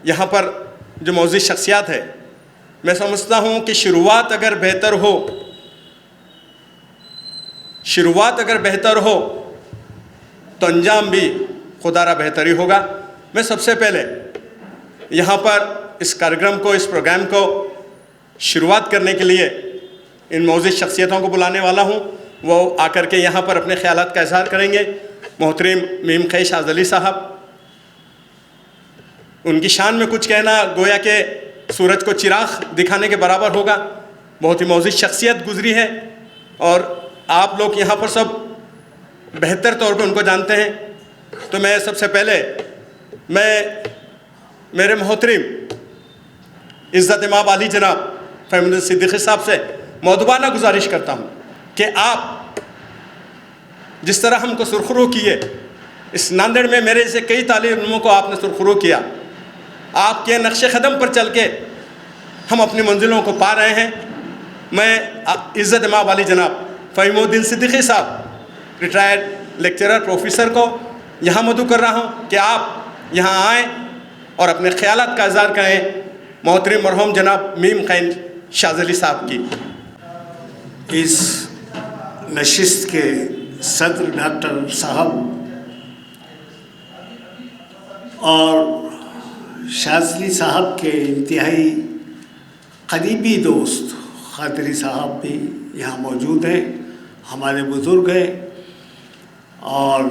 یہاں پر جو معزز شخصیات ہے، میں سمجھتا ہوں کہ شروعات اگر بہتر ہو تو انجام بھی خدا را بہتر ہی ہوگا۔ میں سب سے پہلے یہاں پر اس کارکرم کو، اس پروگرام کو شروعات کرنے کے لیے ان معزز شخصیتوں کو بلانے والا ہوں، وہ آ کر کے یہاں پر اپنے خیالات کا اظہار کریں گے۔ محترم میم خی شاذلی صاحب، ان کی شان میں کچھ کہنا گویا کہ سورج کو چراغ دکھانے کے برابر ہوگا۔ بہت ہی معزز شخصیت گزری ہے اور آپ لوگ یہاں پر سب بہتر طور پہ ان کو جانتے ہیں، تو میں سب سے پہلے میرے محترم عزت امام علی جناب فہیم صدیقی صاحب سے مؤدبانہ گزارش کرتا ہوں کہ آپ جس طرح ہم کو سرخرو کیے، اس ناندیڑ میں میرے سے کئی طالب علموں کو آپ نے سرخرو کیا، آپ کے نقش قدم پر چل کے ہم اپنی منزلوں کو پا رہے ہیں۔ میں عزت امام علی جناب فہیم الدین صدیقی صاحب ریٹائرڈ لیکچرر پروفیسر کو یہاں مدعو کر رہا ہوں کہ آپ یہاں آئیں اور اپنے خیالات کا اظہار کریں محترم مرحوم جناب میم خی شاذلی صاحب کی۔ اس نشست کے صدر ڈاکٹر صاحب اور شاذلی صاحب کے انتہائی قریبی دوست قادری صاحب بھی یہاں موجود ہیں، ہمارے بزرگ ہیں، اور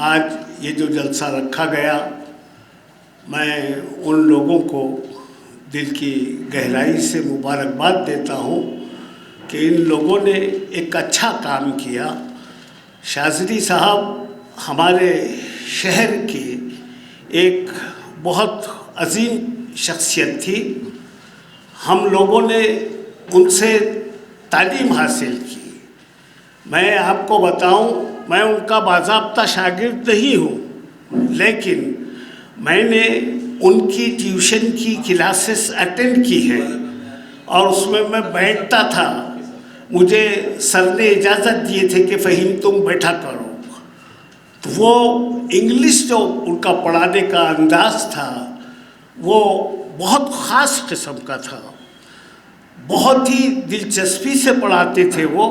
آج یہ جو جلسہ رکھا گیا، میں ان لوگوں کو دل کی گہرائی سے مبارکباد دیتا ہوں کہ ان لوگوں نے ایک اچھا کام کیا۔ شاذلی صاحب ہمارے شہر کی ایک بہت عظیم شخصیت تھی، ہم لوگوں نے ان سے تعلیم حاصل کی۔ میں آپ کو بتاؤں، میں ان کا باضابطہ شاگرد نہیں ہوں، لیکن میں نے ان کی ٹیوشن کی کلاسز اٹینڈ کی ہے اور اس میں بیٹھتا تھا۔ مجھے سر نے اجازت دیے تھے کہ فہیم تم بیٹھا کرو، تو وہ انگلش جو ان کا پڑھانے کا انداز تھا وہ بہت خاص قسم کا تھا، بہت ہی دلچسپی سے پڑھاتے تھے، وہ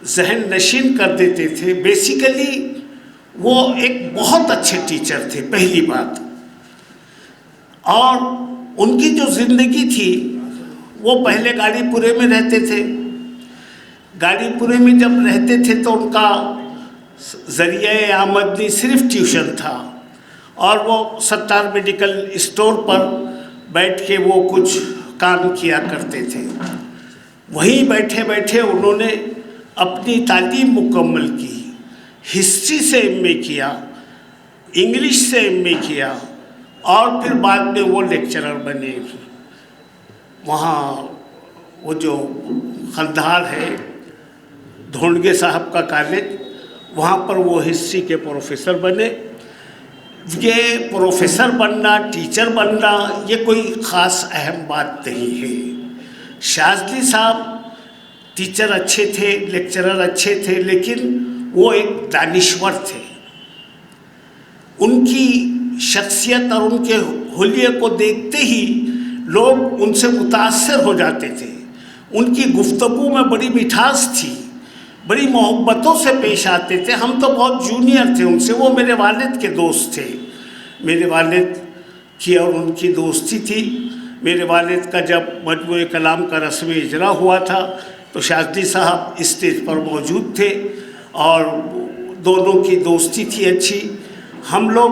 ذہن نشین کر دیتے تھے۔ بیسیکلی وہ ایک بہت اچھے ٹیچر تھے، پہلی بات۔ اور ان کی جو زندگی تھی، وہ پہلے گاڑی پورے میں رہتے تھے، گاڑی پورے میں جب رہتے تھے تو ان کا ذریعہ آمدنی صرف ٹیوشن تھا، اور وہ ستار میڈیکل اسٹور پر بیٹھ کے وہ کچھ کام کیا کرتے تھے۔ وہیں بیٹھے بیٹھے انہوں نے اپنی تعلیم مکمل کی، ہسٹری سے ایم اے کیا، انگلش سے ایم اے کیا، اور پھر بعد میں وہ لیکچرر بنے۔ وہاں وہ جو خلدار ہے دھونڈگے صاحب کا کالج، وہاں پر وہ ہسٹری کے پروفیسر بنے۔ یہ پروفیسر بننا، ٹیچر بننا، یہ کوئی خاص اہم بات نہیں ہے۔ شاذلی صاحب ٹیچر اچھے تھے، لیکچرر اچھے تھے، لیکن وہ ایک دانشور تھے۔ ان کی شخصیت اور ان کے حلیے کو دیکھتے ہی لوگ ان سے متاثر ہو جاتے تھے۔ ان کی گفتگو میں بڑی مٹھاس تھی، بڑی محبتوں سے پیش آتے تھے۔ ہم تو بہت جونیئر تھے ان سے، وہ میرے والد کے دوست تھے۔ میرے والد کی اور ان کی دوستی تھی۔ میرے والد کا جب مجموعہ کلام کا رسمی اجرا ہوا تھا تو شاذلی صاحب اسٹیج پر موجود تھے، اور دونوں کی دوستی تھی اچھی۔ ہم لوگ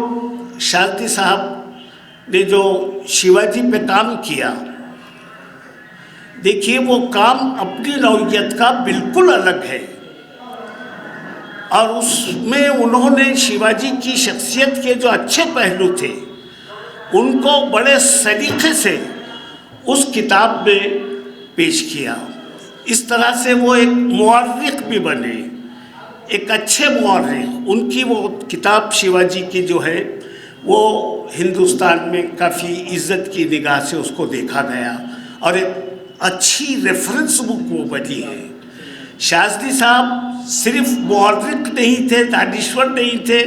شاذلی صاحب نے جو شیواجی پہ کام کیا، دیکھیے وہ کام اپنی نوعیت کا بالکل الگ ہے، اور اس میں انہوں نے شیواجی کی شخصیت کے جو اچھے پہلو تھے ان کو بڑے سلیقے سے اس کتاب میں پیش کیا۔ اس طرح سے وہ ایک مورخ بھی بنے، ایک اچھے مورخ۔ ان کی وہ کتاب شیواجی کی جو ہے وہ ہندوستان میں کافی عزت کی نگاہ سے اس کو دیکھا گیا، اور ایک اچھی ریفرنس بک وہ بنی ہے۔ شاذلی صاحب صرف مورخ نہیں تھے، دانشور نہیں تھے،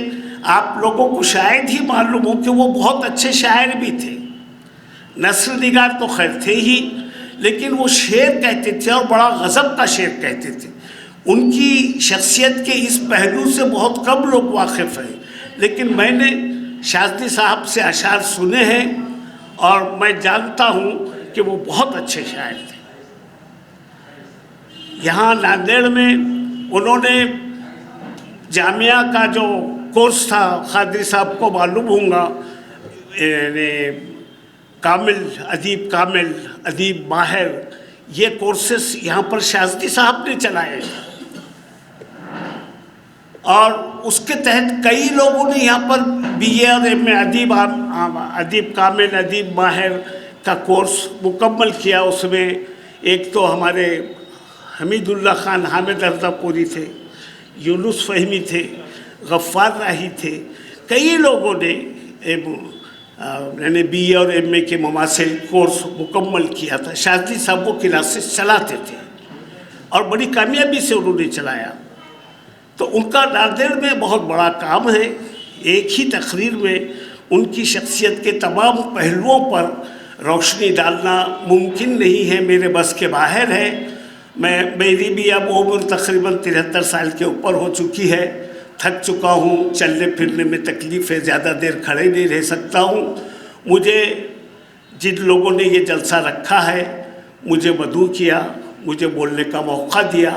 آپ لوگوں کو شاید ہی معلوم ہو کہ وہ بہت اچھے شاعر بھی تھے۔ नस्र निगार तो खैर थे ही, लेकिन वो शेर कहते थे और बड़ा गज़ब का शेर कहते थे। उनकी शख्सियत के इस पहलू से बहुत कम लोग वाकिफ़ हैं, लेकिन मैंने शाज़ली साहब से अशार सुने हैं और मैं जानता हूँ कि वो बहुत अच्छे शायर थे। यहाँ नांदेड़ में उन्होंने जामिया का जो कोर्स था, खादरी साहब को मालूम होगा, कामिल अदीब माहिर, ये कोर्सेस यहाँ पर शाज़ली साहब ने चलाए और उसके तहत कई लोगों ने यहाँ पर BA और MA अदीब कामिल अदीब माहिर का कोर्स मुकम्मल किया। उसमें एक तो हमारे हमीदुल्लाह खान हामिद अर्ज़ापुरी थे, यूनुस फ़हीमी थे, गफ़्फ़ार राही थे, कई लोगों ने मैंने BA और MA के मुमासिल कोर्स मुकम्मल किया था। शाज़ली साहब वो क्लासेस चलाते थे और बड़ी कामयाबी से उन्होंने चलाया। तो उनका नांदेड़ में बहुत बड़ा काम है। एक ही तकरीर में उनकी शख्सियत के तमाम पहलुओं पर रोशनी डालना मुमकिन नहीं है, मेरे बस के बाहर है। मेरी भी अब उम्र तकरीबन 73 साल के ऊपर हो चुकी है, थक चुका हूँ, चलने फिरने में तकलीफ़ है, ज़्यादा देर खड़े नहीं रह सकता हूँ। मुझे जिन लोगों ने ये जलसा रखा है, मुझे मदऊ किया, मुझे बोलने का मौका दिया,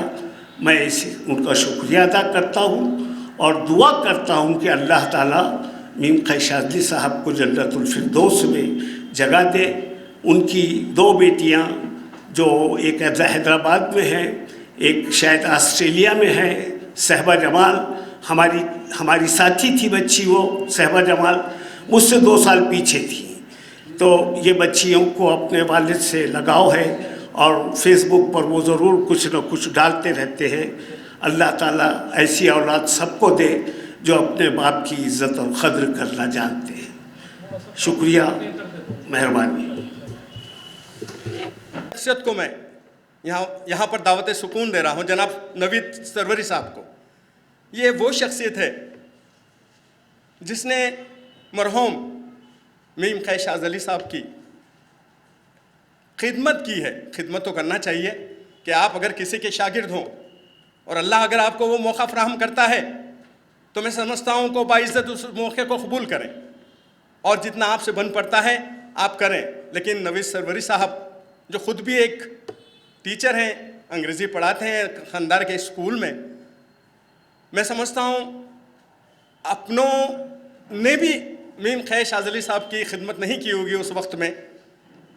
मैं इसे उनका शुक्रिया अदा करता हूँ और दुआ करता हूँ कि अल्लाह ताला मीम ख़ै शाज़ली साहब को जन्नतुल फिरदौस में जगह दे। उनकी 2 बेटियाँ, जो एक हैदराबाद में है, एक शायद ऑस्ट्रेलिया में है, सहबा जमाल, हमारी साथी थी बच्ची, वो सहबा जमाल मुझसे 2 साल पीछे थी। तो ये बच्चियों को अपने वालिद से लगाव है और फेसबुक पर वो ज़रूर कुछ न कुछ डालते रहते हैं। अल्लाह ताला ऐसी औलाद सबको दे जो अपने बाप की इज़्ज़त और क़द्र करना जानते हैं। शुक्रिया, मेहरबानी। शख्सियत को मैं यहाँ पर दावत सुकून दे रहा हूँ, जनाब नवीद सरवरी साहब को। ये वो शख्सियत है जिसने मरहूम मीम ख़ै शाज़ली साहब की खिदमत की है। खिदमत तो करना चाहिए कि आप अगर किसी के शागिर्द हों और अल्लाह अगर आपको वो मौका फ़राहम करता है तो मैं समझता हूँ को बाइज़्ज़त उस मौके को कबूल करें और जितना आपसे बन पड़ता है आप करें। लेकिन नवीद सरवरी साहब जो ख़ुद भी एक टीचर हैं, अंग्रेज़ी पढ़ाते हैं खंदार के स्कूल में, मैं समझता हूँ अपनों ने भी मीम ख़ै शाज़ली साहब की खिदमत नहीं की होगी उस वक्त में,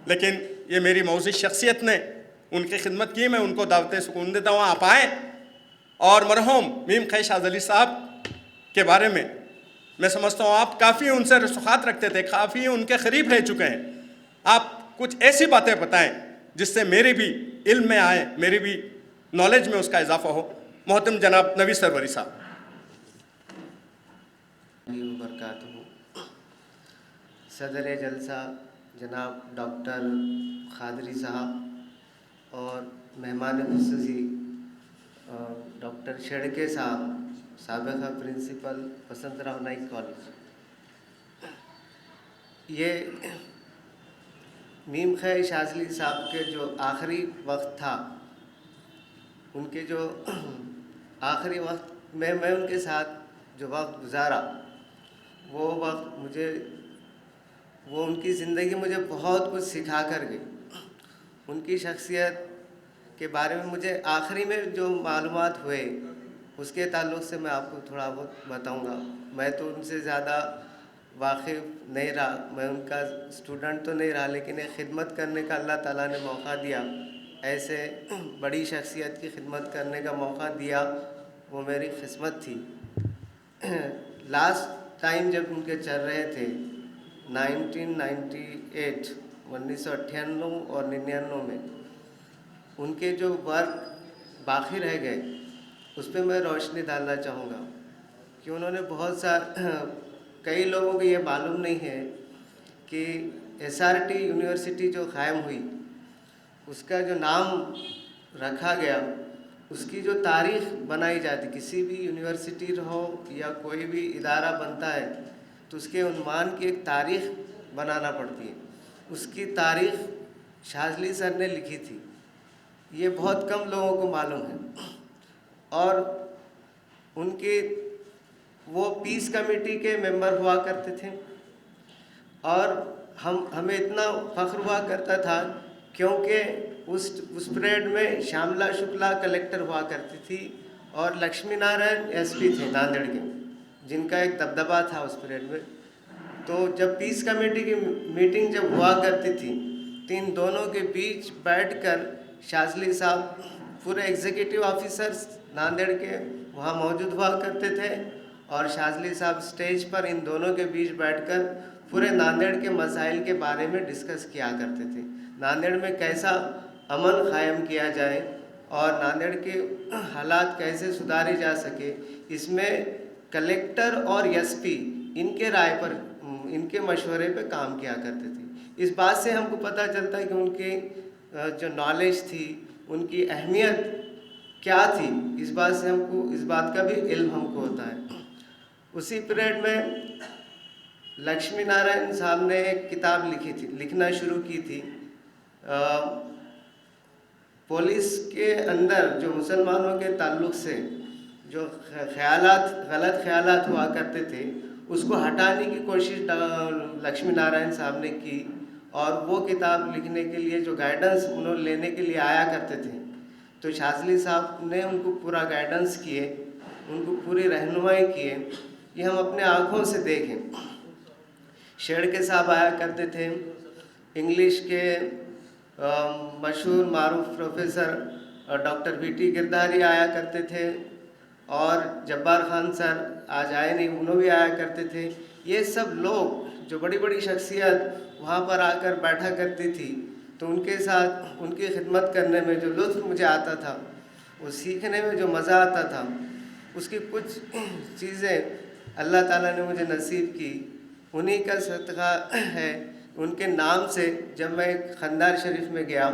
लेकिन ये मेरी मौजूद शख्सियत ने उनकी खिदमत की। मैं उनको दावत सुकून देता हूँ, आप आएँ। और मरहूम मीम ख़ै शाज़ली साहब के बारे में मैं समझता हूँ आप काफ़ी उनसे रसूख़ात रखते थे, काफ़ी उनके करीब रह चुके हैं। आप कुछ ऐसी बातें बताएं जिससे मेरे भी इल्म में आए, मेरी भी नॉलेज में उसका इजाफ़ा हो। मोहतरम जनाब नवीद सरवरी साहब। सदर जलसा जनाब डॉक्टर खादरी साहब और मेहमान ख़ुसूसी डॉक्टर शेड़के साहब, साबिक़ा प्रिंसिपल वसंतराव नाइक कॉलेज। ये मीम ख़ै शाज़ली साहब के जो आखिरी वक्त था, उनके जो आखिरी वक्त में मैं उनके साथ जो वक्त गुजारा, वो वक्त वो उनकी ज़िंदगी मुझे बहुत कुछ सिखा कर गई। उनकी शख्सियत के बारे में मुझे आखिरी में जो मालूमात हुए उसके ताल्लुक़ से मैं आपको थोड़ा बहुत बताऊंगा। मैं तो उनसे ज़्यादा वाकिफ़ नहीं रहा, मैं उनका स्टूडेंट तो नहीं रहा, लेकिन एक खिदमत करने का अल्लाह ताला ने मौका दिया, ऐसे बड़ी शख्सियत की खिदमत करने का मौका दिया, वो मेरी किस्मत थी। लास्ट टाइम जब उनके चल रहे थे 1998 1998 और 99 में, उनके जो वर्क बाकी रह गए उस पर मैं रोशनी डालना चाहूँगा कि उन्होंने बहुत कई लोगों को ये मालूम नहीं है कि SRT यूनिवर्सिटी जो कायम हुई, उसका जो नाम रखा गया, उसकी जो तारीख़ बनाई जाती, किसी भी यूनिवर्सिटी हो या कोई भी इदारा बनता है तो उसके उन्वान की एक तारीख़ बनाना पड़ती है। اس کی تاریخ شاذلی سر نے لکھی تھی. یہ بہت کم لوگوں کو معلوم ہے. اور ان کے وہ پیس کمیٹی کے ممبر ہوا کرتے تھے. اور ہمیں اتنا فخر ہوا کرتا تھا کیونکہ اس پریڈ میں شاملہ شکلا کلیکٹر ہوا کرتی تھی اور لکشمی نارائن ایس پی تھے ناندیڑ کے، جن کا ایک دبدبہ تھا اس پریڈ میں. تو جب پیس کمیٹی کی میٹنگ جب ہوا کرتی تھی تو ان دونوں کے بیچ بیٹھ کر شاذلی صاحب پورے ایگزیکٹو آفیسرز ناندیڑ کے وہاں موجود ہوا کرتے تھے اور شاذلی صاحب سٹیج پر ان دونوں کے بیچ بیٹھ کر پورے ناندیڑ کے مسائل کے بارے میں ڈسکس کیا کرتے تھے. ناندیڑ میں کیسا امن قائم کیا جائے اور ناندیڑ کے حالات کیسے سدھارے جا سکے، اس میں کلیکٹر اور ایس پی ان کے رائے پر، ان کے مشورے پہ کام کیا کرتے تھے. اس بات سے ہم کو پتہ چلتا ہے کہ ان کی جو نالج تھی، ان کی اہمیت کیا تھی. اس بات سے ہم کو، اس بات کا بھی علم ہم کو ہوتا ہے. اسی پیریڈ میں لکشمی نارائن صاحب نے ایک کتاب لکھی تھی، لکھنا شروع کی تھی. پولیس کے اندر جو مسلمانوں کے تعلق سے جو خیالات، غلط خیالات ہوا کرتے تھے، اس کو ہٹانے کی کوشش لکشمی نارائن صاحب نے کی. اور وہ کتاب لکھنے کے لیے جو گائیڈنس انہوں لینے کے لیے آیا کرتے تھے، تو شاذلی صاحب نے ان کو پورا گائیڈنس کیے، ان کو پوری رہنمائی کیے. یہ ہم اپنے آنکھوں سے دیکھیں. شیڑکے صاحب آیا کرتے تھے، انگلش کے مشہور معروف پروفیسر ڈاکٹر بی ٹی گرداری آیا کرتے تھے، اور جبار خان سر آج آئے نہیں، انہوں بھی آیا کرتے تھے. یہ سب لوگ جو بڑی بڑی شخصیت وہاں پر آ کر بیٹھا کرتی تھی، تو ان کے ساتھ ان کی خدمت کرنے میں جو لطف مجھے آتا تھا، وہ سیکھنے میں جو مزہ آتا تھا، اس کی کچھ چیزیں اللہ تعالیٰ نے مجھے نصیب کی. انہی کا صدقہ ہے. ان کے نام سے جب میں خندار شریف میں گیا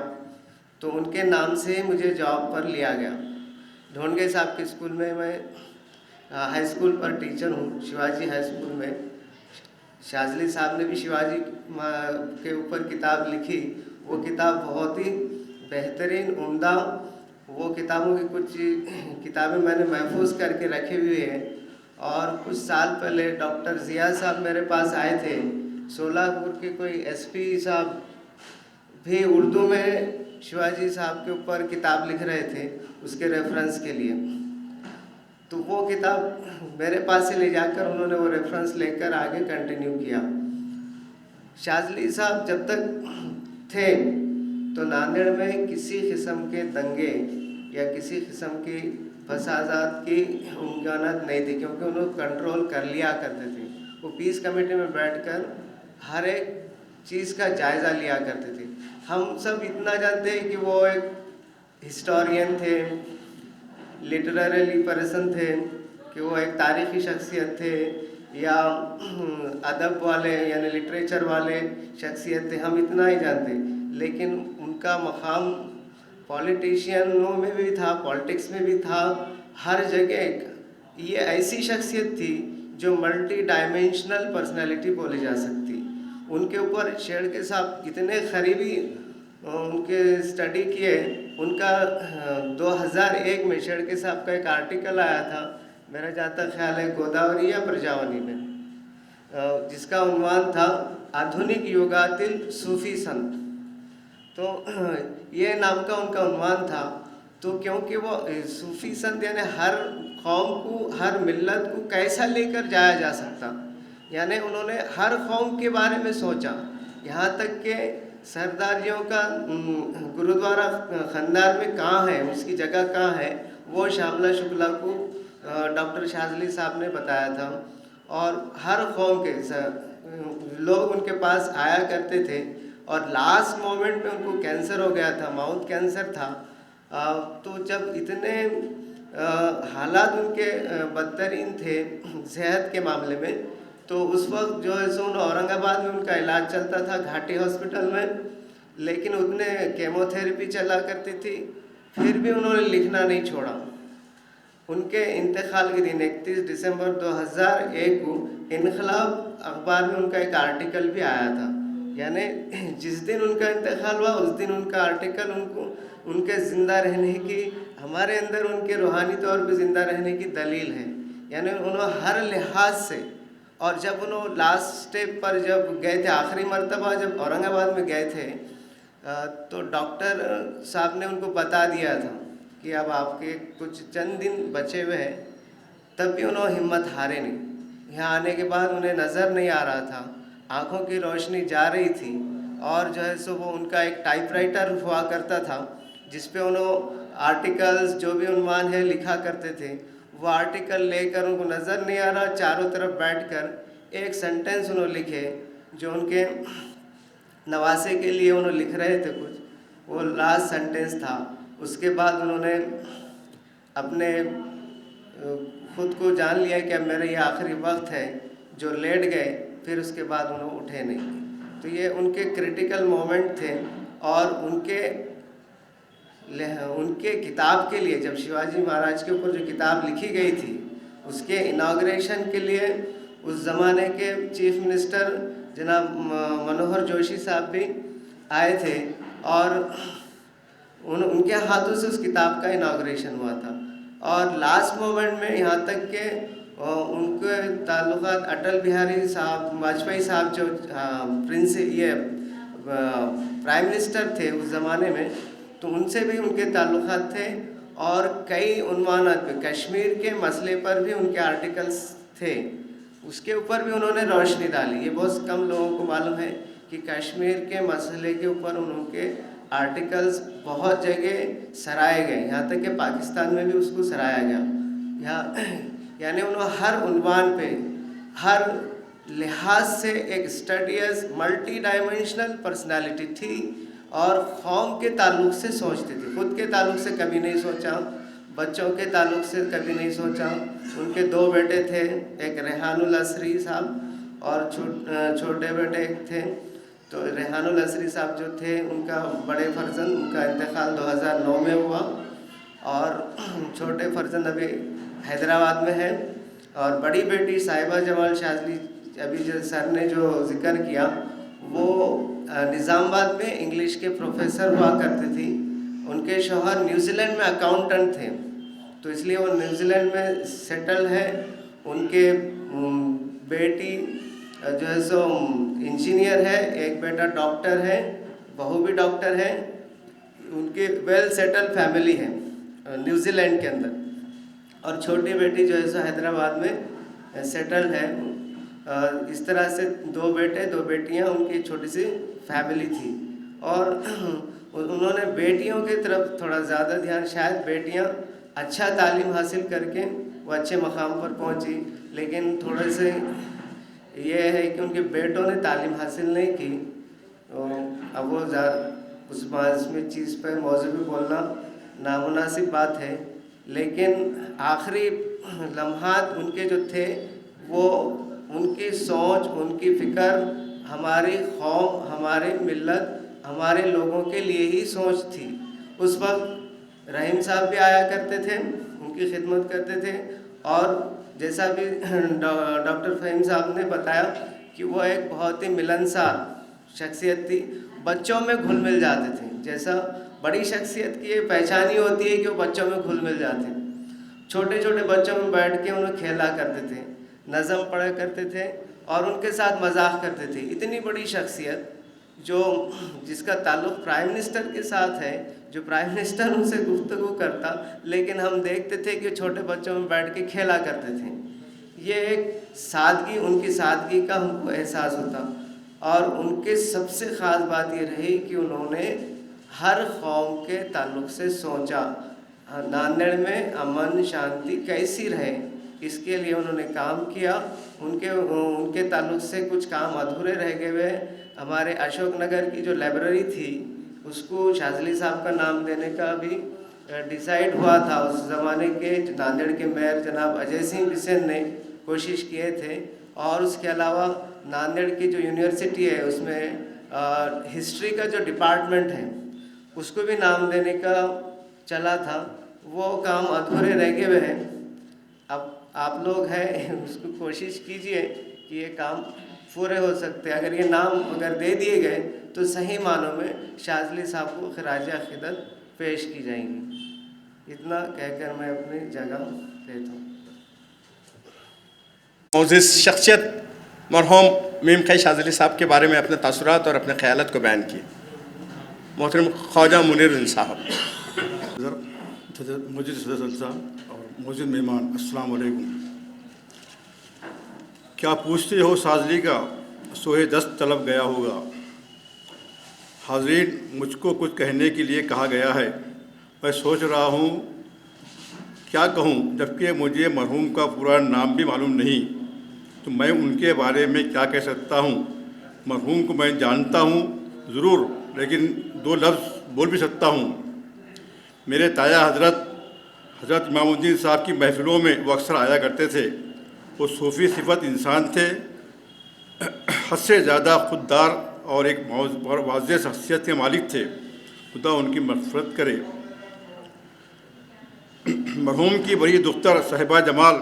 تو ان کے نام سے ہی مجھے جاب پر لیا گیا. ڈھونڈگے صاحب کے اسکول میں میں ہائی اسکول پر ٹیچر ہوں، شیواجی ہائی اسکول میں. شاذلی صاحب نے بھی شیواجی کے اوپر کتاب لکھی. وہ کتاب بہت ہی بہترین، عمدہ. وہ کتابوں کی کچھ کتابیں میں نے محفوظ کر کے رکھی ہوئی ہیں. اور کچھ سال پہلے ڈاکٹر ضیاء صاحب میرے پاس آئے تھے، سولہ پور کے کوئی ایس پی صاحب بھی اردو میں شیواجی صاحب کے اوپر کتاب لکھ رہے تھے اس کے ریفرنس کے لیے. تو وہ کتاب میرے پاس سے لے جا کر انہوں نے وہ ریفرنس لے کر آگے کنٹینیو کیا. شاذلی صاحب جب تک تھے تو ناندیڑ میں کسی قسم کے دنگے یا کسی قسم کی فسادات کی امکانات نہیں تھی، کیونکہ انہوں کنٹرول کر لیا کرتے تھے. وہ پیس کمیٹی میں بیٹھ کر ہر ایک چیز کا جائزہ لیا کرتے تھے. ہم سب اتنا جانتے ہیں کہ وہ ایک ہسٹورین تھے، لٹریری پرسن تھے، کہ وہ ایک تاریخی شخصیت تھے یا ادب والے یعنی لٹریچر والے شخصیت تھے. ہم اتنا ہی جانتے، لیکن ان کا مقام پولیٹیشینوں میں بھی تھا، پالیٹکس میں بھی تھا، ہر جگہ. یہ ایسی شخصیت تھی جو ملٹی ڈائمینشنل پرسنالٹی بولی جا سکتی. ان کے اوپر شیڑکے صاحب اتنے قریبی ان کے اسٹڈی کیے. ان کا 2001 میں شیڑکے صاحب کا ایک آرٹیکل آیا تھا، میرا جہاں تک خیال ہے گوداوری یا پرجاوانی میں، جس کا عنوان تھا آدھونک یوگاتل صوفی سنت. تو یہ نام کا ان کا عنوان تھا. تو کیونکہ وہ صوفی سنت یعنی ہر قوم کو، ہر ملت کو کیسا لے کر جایا جا سکتا، یعنی انہوں نے ہر قوم کے بارے میں سوچا. یہاں تک کہ سرداریوں کا گرودوارا خندار میں کہاں ہے، اس کی جگہ کہاں ہے، وہ شاملہ شکلا کو ڈاکٹر شاذلی صاحب نے بتایا تھا. اور ہر قوم کے لوگ ان کے پاس آیا کرتے تھے. اور لاسٹ مومنٹ میں ان کو کینسر ہو گیا تھا، ماؤتھ کینسر تھا. تو جب اتنے حالات ان کے بدترین تھے صحت کے معاملے میں، تو اس وقت جو ہے سو اورنگ آباد میں ان کا علاج چلتا تھا، گھاٹی ہاسپٹل میں. لیکن اتنے کیمو تھراپی چلا کرتی تھی، پھر بھی انہوں نے لکھنا نہیں چھوڑا. ان کے انتقال کے دن 31 دسمبر 2001 کو انقلاب اخبار میں ان کا ایک آرٹیکل بھی آیا تھا. यानी जिस दिन उनका इंतकाल हुआ उस दिन उनका आर्टिकल उनके ज़िंदा रहने की, हमारे अंदर उनके रूहानी तौर पे ज़िंदा रहने की दलील है। यानी उन्होंने हर लिहाज से, और जब उन्होंने लास्ट स्टेप पर जब गए थे, आखिरी मर्तबा जब औरंगाबाद में गए थे, तो डॉक्टर साहब ने उनको बता दिया था कि अब आपके कुछ चंद दिन बचे हुए हैं, तब भी उन्होंने हिम्मत हारे नहीं। यहाँ आने के बाद उन्हें नज़र नहीं आ रहा था, आँखों की रोशनी जा रही थी, और जो है सो वो उनका एक टाइपराइटर हुआ करता था जिस पे उन्होंने आर्टिकल्स जो भी उन्वान है लिखा करते थे। वो आर्टिकल लेकर उनको नज़र नहीं आ रहा, चारों तरफ बैठकर एक सेंटेंस उन्होंने लिखे जो उनके नवासे के लिए उन्होंने लिख रहे थे कुछ, वो लास्ट सेंटेंस था। उसके बाद उन्होंने अपने खुद को जान लिया कि अब मेरा ये आखिरी वक्त है, जो लेट गए, फिर उसके बाद उन्होंने उठे नहीं। तो ये उनके क्रिटिकल मोमेंट थे। और उनके किताब के लिए, जब शिवाजी महाराज के ऊपर जो किताब लिखी गई थी, उसके इनाग्रेशन के लिए उस ज़माने के चीफ मिनिस्टर जनाब मनोहर जोशी साहब भी आए थे, और उनके हाथों से उस किताब का इनाग्रेशन हुआ था। और लास्ट मोमेंट में यहाँ तक के उनके ताल्लुकात अटल बिहारी साहब वाजपेयी साहब जो प्राइम मिनिस्टर थे उस ज़माने में, तो उनसे भी उनके ताल्लुकात थे। और कई उन्वानात पे, कश्मीर के मसले पर भी उनके आर्टिकल्स थे, उसके ऊपर भी उन्होंने रोशनी डाली। ये बहुत कम लोगों को मालूम है कि कश्मीर के मसले के ऊपर उनके आर्टिकल्स बहुत जगह सराहे गए, यहाँ तक कि पाकिस्तान में भी उसको सराहा गया। यानी उन्होंने हर उन्वान पे, हर लिहाज से एक स्टडियस मल्टी डायमेंशनल पर्सनालिटी थी, और कौम के ताल्लुक़ से सोचती थी। ख़ुद के ताल्लुक़ से कभी नहीं सोचा, बच्चों के ताल्लुक़ से कभी नहीं सोचा। उनके 2 बेटे थे, एक रेहानुल असरी साहब और छोटे बेटे एक थे। तो रेहानुल असरी साहब जो थे, उनका बड़े फर्जंद, उनका इंतकाल 2009 में हुआ, और छोटे फर्जंद अभी हैदराबाद में है। और बड़ी बेटी साहिबा जमाल शाज़ली, अभी जो सर ने जो ज़िक्र किया, वो निज़ामाबाद में इंग्लिश के प्रोफेसर हुआ करती थी। उनके शौहर न्यूजीलैंड में अकाउंटेंट थे, तो इसलिए वो न्यूजीलैंड में सेटल है। उनके बेटी जो है सो इंजीनियर है, एक बेटा डॉक्टर है, बहू भी डॉक्टर है। उनके वेल सेटल फैमिली है न्यूजीलैंड के अंदर। और छोटी बेटी जो है सो हैदराबाद में सेटल है। इस तरह से 2 बेटे 2 बेटियां, उनकी छोटी सी फैमिली थी। और उन्होंने बेटियों की तरफ थोड़ा ज़्यादा ध्यान, शायद बेटियां अच्छा तालीम हासिल करके वो अच्छे मकाम पर पहुंची, लेकिन थोड़े से ये है कि उनके बेटों ने तालीम हासिल नहीं की। अब वो उसमें चीज़ पर मौजू भी बोलना नामुनासिब बात है, लेकिन आखिरी लम्हात उनके जो थे, वो उनकी सोच, उनकी फ़िक्र हमारी कौम, हमारी मिल्लत, हमारे लोगों के लिए ही सोच थी। उस वक्त रहीम साहब भी आया करते थे, उनकी खिदमत करते थे। और जैसा भी डॉक्टर फ़हीम साहब ने बताया कि वो एक बहुत ही मिलनसार शख्सियत थी, बच्चों में घुल मिल जाते थे। जैसा बड़ी शख्सियत की पहचान ही होती है कि वो बच्चों में घुल मिल जाते हैं। छोटे छोटे बच्चों में बैठ के उन्हें खेला करते थे, नज़म पढ़ा करते थे, और उनके साथ मजाक करते थे। इतनी बड़ी शख्सियत जिसका ताल्लुक़ प्राइम मिनिस्टर के साथ है, जो प्राइम मिनिस्टर उनसे गुफ्तगू करता, लेकिन हम देखते थे कि छोटे बच्चों में बैठ के खेला करते थे। ये एक सादगी, उनकी सादगी का हमको एहसास होता। और उनके सबसे ख़ास बात ये रही कि उन्होंने हर कौम के ताल्लुक़ से सोचा, नांदेड़ में अमन शांति कैसी रहे, इसके लिए उन्होंने काम किया। उनके ताल्लुक़ से कुछ काम अधूरे रह गए हुए। हमारे अशोक नगर की जो लाइब्रेरी थी, उसको शाज़ली साहब का नाम देने का भी डिसाइड हुआ था। उस ज़माने के नांदेड़ के मेयर जनाब अजय सिंह बिसेन ने कोशिश किए थे। और उसके अलावा नांदेड़ की जो यूनिवर्सिटी है, उसमें हिस्ट्री का जो डिपार्टमेंट है, उसको भी नाम देने का चला था। वो काम अधूरे रह गए हुए हैं। अब आप लोग हैं, उसको कोशिश कीजिए कि ये काम पूरे हो सकते हैं। अगर ये नाम अगर दे दिए गए तो सही मानों में शाज़ली साहब को खराज अक़ीदत पेश की जाएंगी। इतना कहकर मैं अपनी जगह देता हूँ। मोअज़्ज़िज़ शख्सियत मरहूम मीम ख़ई शाज़ली साहब के बारे में अपने तासुरात और अपने ख़यालात को बयान किए। मोहतरम ख्वाजा मुनीरुद्दीन साहब। मुझे सदर साहब और मौजूद मेहमान, अस्सलाम वालेकुम। क्या पूछते हो शाज़ली का सोए दस्त तलब गया होगा। हाज़रीन, मुझको कुछ कहने के लिए कहा गया है। मैं सोच रहा हूँ क्या कहूँ, जबकि मुझे मरहूम का पूरा नाम भी मालूम नहीं, तो मैं उनके बारे में क्या कह सकता हूँ। मरहूम को मैं जानता हूँ ज़रूर, लेकिन दो लफ्ज़ बोल भी सकता हूँ। मेरे ताया हज़रत इमामुद्दीन साहब की महफ़िलों में वो अक्सर आया करते थे। वो सूफ़ी सिफत इंसान थे, हद से ज़्यादा खुददार और एक वाज़ेह शख्सियत के मालिक थे। खुदा उनकी मग़फ़िरत करे। मरहूम की बड़ी दुख्तर साहिबा जमाल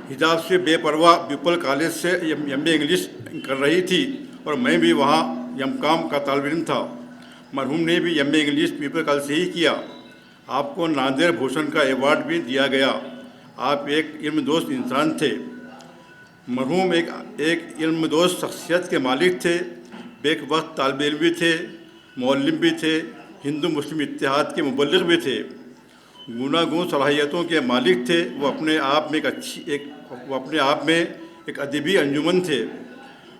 हिजाब से बेपरवाह पीपल कॉलेज से एम.ए. इंग्लिश कर रही थी और मैं भी वहाँ एम.कॉम का तालिब इल्म था। मरहूम ने भी एम.ए. इंग्लिश पीपल कॉलेज से ही किया। आपको नादिर भूषण का एवार्ड भी दिया गया। आप एक इल्म दोस्त इंसान थे। मरहूम एक इल्म दोस्त शख्सियत के मालिक थे। बेक वक्त तालिब इल्म भी थे, मौल्लिम भी थे, हिंदू मुस्लिम इत्तेहाद के मुबल्लिग़ भी थे। गुनागून सलाहियतों के मालिक थे। वो अपने आप में एक अदबी अंजुमन थे।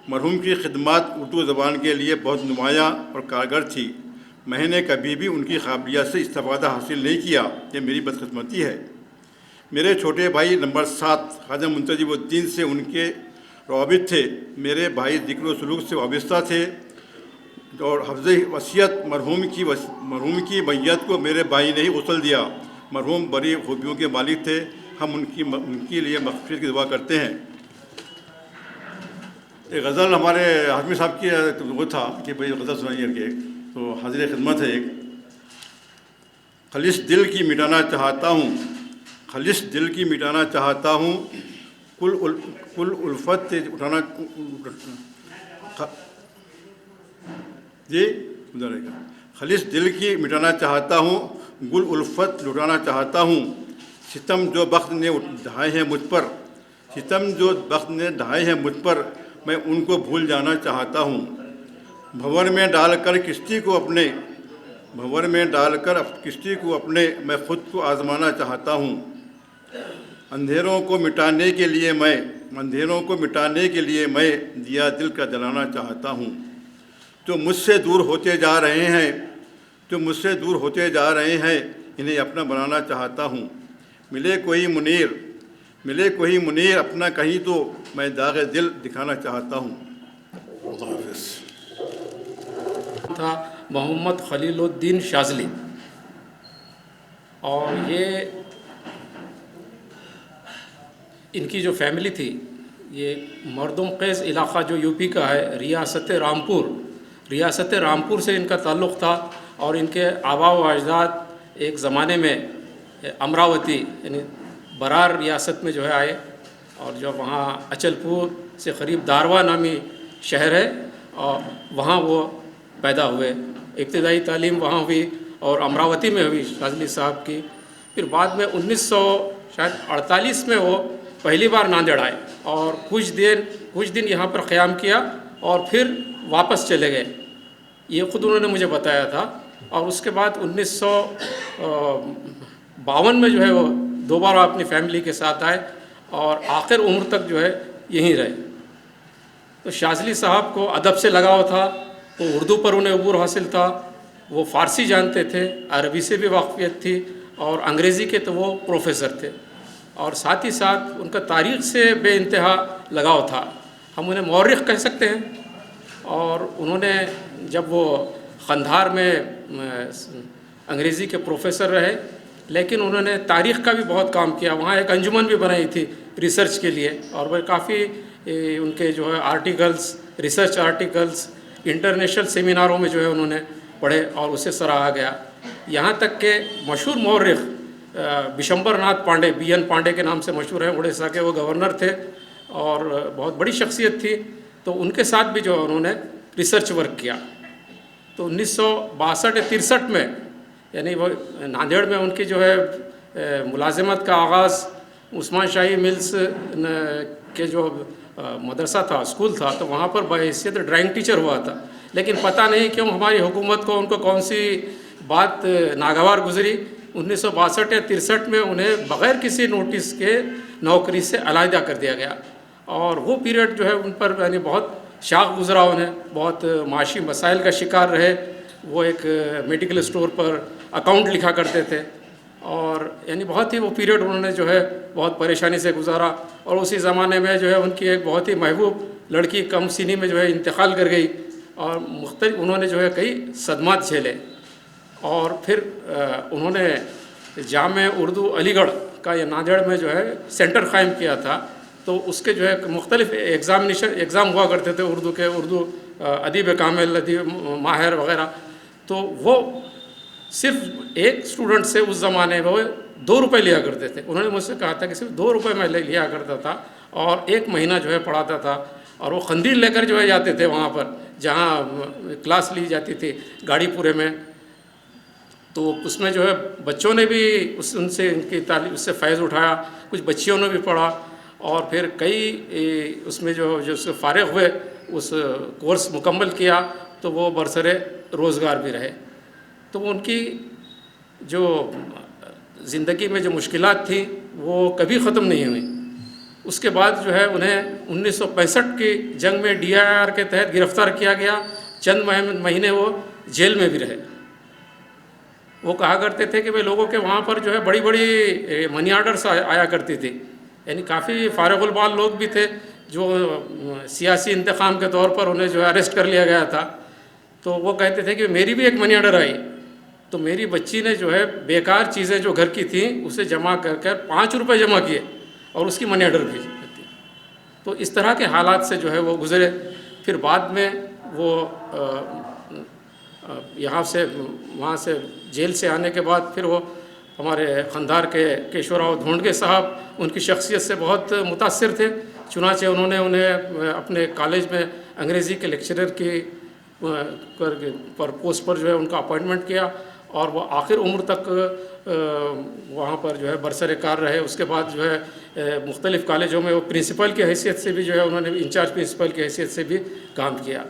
मरहूम की खिदमत उर्दू ज़बान के लिए बहुत नुमायाँ और कारगर थी। मैंने कभी भी उनकी काबिलियत से इस्तिफ़ादा हासिल नहीं किया। ये मेरी बदकिस्मती है। मेरे छोटे भाई नंबर 7 ख्वाजा मुंतजिबुद्दीन से उनके रवाबित थे। मेरे भाई ज़िक्र सलूक से वाबस्ता थे और हफ्ज़ वसीयत मरहूम की मैयत को मेरे भाई ने ही गुस्ल दिया। मरहूम बड़ी खूबियों के मालिक थे। हम उनके लिए मग़फ़िरत की दुआ करते हैं। एक गज़ल हमारे हाशमी साहब की वो था कि भाई गज़ल सुनाइए करके, तो हाज़िर खिदमत है। एक खलिस दिल की मिटाना चाहता हूँ, खलिस दिल की मिटाना चाहता हूँ, कुल उल्फत से उठाना जी उधर रहेगा। खलिस दिल की मिटाना चाहता हूँ, गुल उल्फत लुटाना चाहता हूँ। सितम जो बख्त ने ढाए हैं मुझ पर, सितम जो बख्त ने ढाए हैं मुझ पर, मैं उनको भूल जाना चाहता हूँ। भंवर में डालकर किश्ती को अपने मैं ख़ुद को आज़माना चाहता हूँ। अंधेरों को मिटाने के लिए मैं दिया दिल का जलाना चाहता हूँ। जो मुझसे दूर होते जा रहे हैं इन्हें अपना बनाना चाहता हूँ। मिले कोई मुनीर अपना कहीं तो मैं दाग़ दिल दिखाना चाहता हूँ। था मोहम्मद खलीलुद्दीन शाज़ली, और ये इनकी जो फैमिली थी, ये मर्दुम क़ैस इलाक़ा जो यूपी का है, रियासत रामपुर से इनका ताल्लुक़ था। और इनके आबा व अजदाद एक ज़माने में अमरावती यानी बरार रियासत में जो है आए, और जो वहाँ अचलपुर से क़रीब दारवा नामी शहर है, और वहाँ वो पैदा हुए। इब्तिदाई तालीम वहाँ हुई और अमरावती में हुई शाज़ली साहब की। फिर बाद में 1948 में वो पहली बार नांदेड़ आए और कुछ दिन यहाँ पर क़याम किया और फिर वापस चले गए। ये ख़ुद उन्होंने मुझे बताया था। और उसके बाद 1952 में जो है वो दोबारा अपनी फैमिली के साथ आए और आखिर उम्र तक जो है यहीं रहे। तो शाज़ली साहब को अदब से लगाव था, वो उर्दू पर उन्हें अबूर हासिल था, वो फ़ारसी जानते थे, अरबी से भी वाक़फ़ियत थी, और अंग्रेज़ी के तो वो प्रोफेसर थे। और साथ ही साथ उनका तारीख़ से बेइंतहा लगाव था। हम उन्हें मौर्रिख़ कह सकते हैं। और उन्होंने जब वो खंधार में अंग्रेज़ी के प्रोफेसर रहे, लेकिन उन्होंने तारीख़ का भी बहुत काम किया। वहाँ एक अंजुमन भी बनाई थी रिसर्च के लिए, और वह काफ़ी उनके जो है आर्टिकल्स, रिसर्च आर्टिकल्स इंटरनेशनल सेमिनारों में जो है उन्होंने पढ़े और उसे सराहा गया। यहाँ तक के मशहूर मौर्रिख़ बिशंबरनाथ पांडे, BN पांडे के नाम से मशहूर हैं, उड़ीसा के वो गवर्नर थे और बहुत बड़ी शख्सियत थी। تو ان کے ساتھ بھی جو انہوں نے ریسرچ ورک کیا. تو 1962-63 میں یعنی وہ ناندیڑ میں ان کی جو ہے ملازمت کا آغاز عثمان شاہی ملز کے جو مدرسہ تھا، اسکول تھا، تو وہاں پر بحیثیت ڈرائنگ ٹیچر ہوا تھا. لیکن پتہ نہیں کیوں ہماری حکومت کو ان کو کون سی بات ناگوار گزری، 1962 یا 63 میں انہیں بغیر کسی نوٹس کے نوکری سے علیحدہ کر دیا گیا. اور وہ پیریڈ جو ہے ان پر یعنی بہت شاق گزرا، انہیں بہت معاشی مسائل کا شکار رہے. وہ ایک میڈیکل اسٹور پر اکاؤنٹ لکھا کرتے تھے، اور یعنی بہت ہی وہ پیریڈ انہوں نے جو ہے بہت پریشانی سے گزارا. اور اسی زمانے میں جو ہے ان کی ایک بہت ہی محبوب لڑکی کم سنی میں جو ہے انتقال کر گئی، اور مختلف انہوں نے جو ہے کئی صدمات جھیلے. اور پھر انہوں نے جامعہ اردو علی گڑھ کا یہ ناندیڑ میں جو ہے سینٹر قائم کیا تھا. تو اس کے جو ہے مختلف ایگزام ہوا کرتے تھے اردو کے، اردو ادیب کامل، ادیب ماہر وغیرہ. تو وہ صرف ایک اسٹوڈنٹ سے اس زمانے میں وہ 2 روپے لیا کرتے تھے. انہوں نے مجھ سے کہا تھا کہ صرف 2 روپے میں لیا کرتا تھا، اور 1 مہینہ جو ہے پڑھاتا تھا. اور وہ خندیل لے کر جو ہے جاتے تھے وہاں پر جہاں کلاس لی جاتی تھی گاڑی پورے میں. تو اس میں جو ہے بچوں نے بھی ان کی تعلیم اس سے فیض اٹھایا، کچھ بچیوں نے بھی پڑھا. اور پھر کئی اس میں جو سے فارغ ہوئے، اس کورس مکمل کیا، تو وہ برسر روزگار بھی رہے. تو ان کی جو زندگی میں جو مشکلات تھیں وہ کبھی ختم نہیں ہوئیں. اس کے بعد جو ہے انہیں 1965 کی جنگ میں DIR کے تحت گرفتار کیا گیا. چند مہینے وہ جیل میں بھی رہے. وہ کہا کرتے تھے کہ لوگوں کے وہاں پر جو ہے بڑی بڑی منی آرڈرس آیا کرتی تھی. یعنی کافی فارغ البال لوگ بھی تھے جو سیاسی انتقام کے طور پر انہیں جو ہے اریسٹ کر لیا گیا تھا. تو وہ کہتے تھے کہ میری بھی ایک منی آرڈر آئی، تو میری بچی نے جو ہے بیکار چیزیں جو گھر کی تھیں اسے جمع کر 5 روپے جمع کیے اور اس کی منی آرڈر بھیج دی. تو اس طرح کے حالات سے جو ہے وہ گزرے. پھر بعد میں وہ یہاں سے وہاں سے جیل سے آنے کے بعد پھر وہ ہمارے خندار کے کیشور راؤ دھونڈگے صاحب ان کی شخصیت سے بہت متاثر تھے. چنانچہ انہوں نے انہیں اپنے کالج میں انگریزی کے لیکچرر کی پر پوسٹ پر جو ہے ان کا اپائنٹمنٹ کیا، اور وہ آخر عمر تک وہاں پر جو ہے برسر کار رہے. اس کے بعد جو ہے مختلف کالجوں میں وہ پرنسپل کی حیثیت سے بھی جو ہے انہوں نے انچارج پرنسپل کی حیثیت سے بھی کام کیا.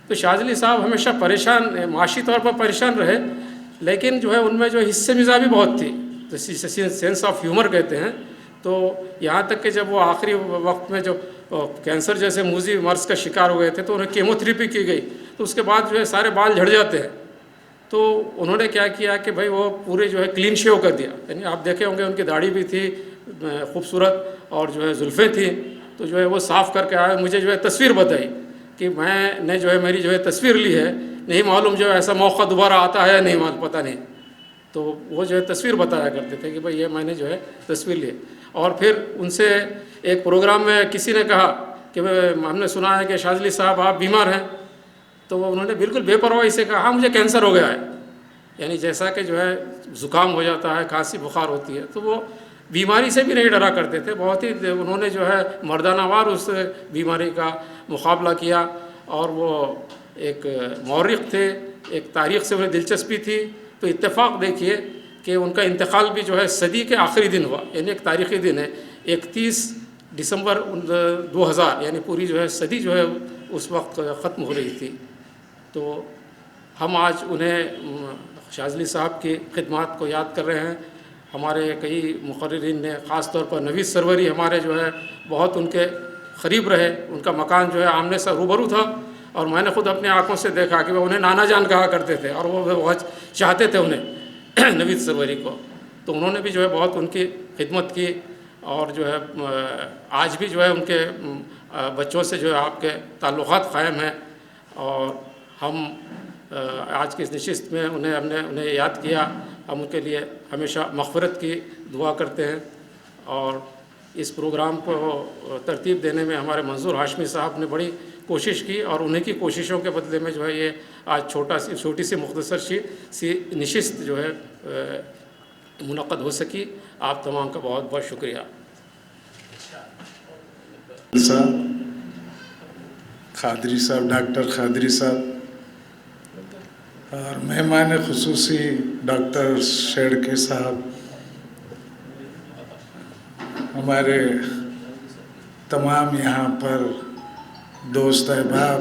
تو شاذلی صاحب ہمیشہ پریشان، معاشی طور پر پریشان رہے، لیکن جو ہے ان میں جو حصے مزاح بھی بہت تھی، جسے سینس آف ہیومر کہتے ہیں. تو یہاں تک کہ جب وہ آخری وقت میں جو کینسر جیسے موذی مرض کا شکار ہو گئے تھے تو انہیں کیموتھراپی کی گئی، تو اس کے بعد جو ہے سارے بال جھڑ جاتے ہیں. تو انہوں نے کیا کیا کہ بھائی وہ پورے جو ہے کلین شیو کر دیا. یعنی آپ دیکھے ہوں گے ان کی داڑھی بھی تھی خوبصورت، اور جو ہے زلفیں تھیں. تو جو ہے وہ صاف کر کے آئے، مجھے جو ہے تصویر بتائی کہ میں نے جو ہے میری جو ہے تصویر لی ہے، نہیں معلوم جو ہے ایسا موقع دوبارہ آتا ہے نہیں معلوم، پتہ نہیں. تو وہ جو ہے تصویر بتایا کرتے تھے کہ بھائی یہ میں نے جو ہے تصویر لی. اور پھر ان سے ایک پروگرام میں کسی نے کہا کہ ہم نے سنا ہے کہ شاذلی صاحب آپ بیمار ہیں. تو وہ انہوں نے بالکل بے پرواہی سے کہا ہاں مجھے کینسر ہو گیا ہے. یعنی جیسا کہ جو ہے زکام ہو جاتا ہے، کھانسی بخار ہوتی ہے، تو وہ بیماری سے بھی نہیں ڈرا کرتے تھے. بہت ہی انہوں نے جو ہے مردانہ وار اس بیماری کا مقابلہ کیا. اور وہ ایک مورخ تھے، ایک تاریخ سے انہیں دلچسپی تھی. تو اتفاق دیکھیے کہ ان کا انتقال بھی جو ہے صدی کے آخری دن ہوا، یعنی ایک تاریخی دن ہے 31 دسمبر 2000، یعنی پوری جو ہے صدی جو ہے اس وقت ختم ہو رہی تھی. تو ہم آج انہیں شاذلی صاحب کی خدمات کو یاد کر رہے ہیں. ہمارے کئی مقررین نے، خاص طور پر نوید سروری ہمارے جو ہے بہت ان کے قریب رہے. ان کا مکان جو ہے آمنے سے روبرو تھا، اور میں نے خود اپنے آنکھوں سے دیکھا کہ وہ انہیں نانا جان کہا کرتے تھے، اور وہ بہت چاہتے تھے انہیں نوید سروری کو. تو انہوں نے بھی جو ہے بہت ان کی خدمت کی، اور جو ہے آج بھی جو ہے ان کے بچوں سے جو ہے آپ کے تعلقات قائم ہیں. اور ہم آج کی اس نشست میں ہم نے انہیں یاد کیا. ہم ان کے لیے ہمیشہ مغفرت کی دعا کرتے ہیں. اور اس پروگرام کو ترتیب دینے میں ہمارے منظور ہاشمی صاحب نے بڑی کوشش کی، اور انہیں کی کوششوں کے بدلے میں جو ہے یہ آج چھوٹی سی مختصر سی نشست جو ہے منعقد ہو سکی. آپ تمام کا بہت بہت شکریہ. قادری صاحب, ڈاکٹر قادری صاحب اور مہمان خصوصی ڈاکٹر شیڑکے صاحب, ہمارے تمام یہاں پر دوست احباب,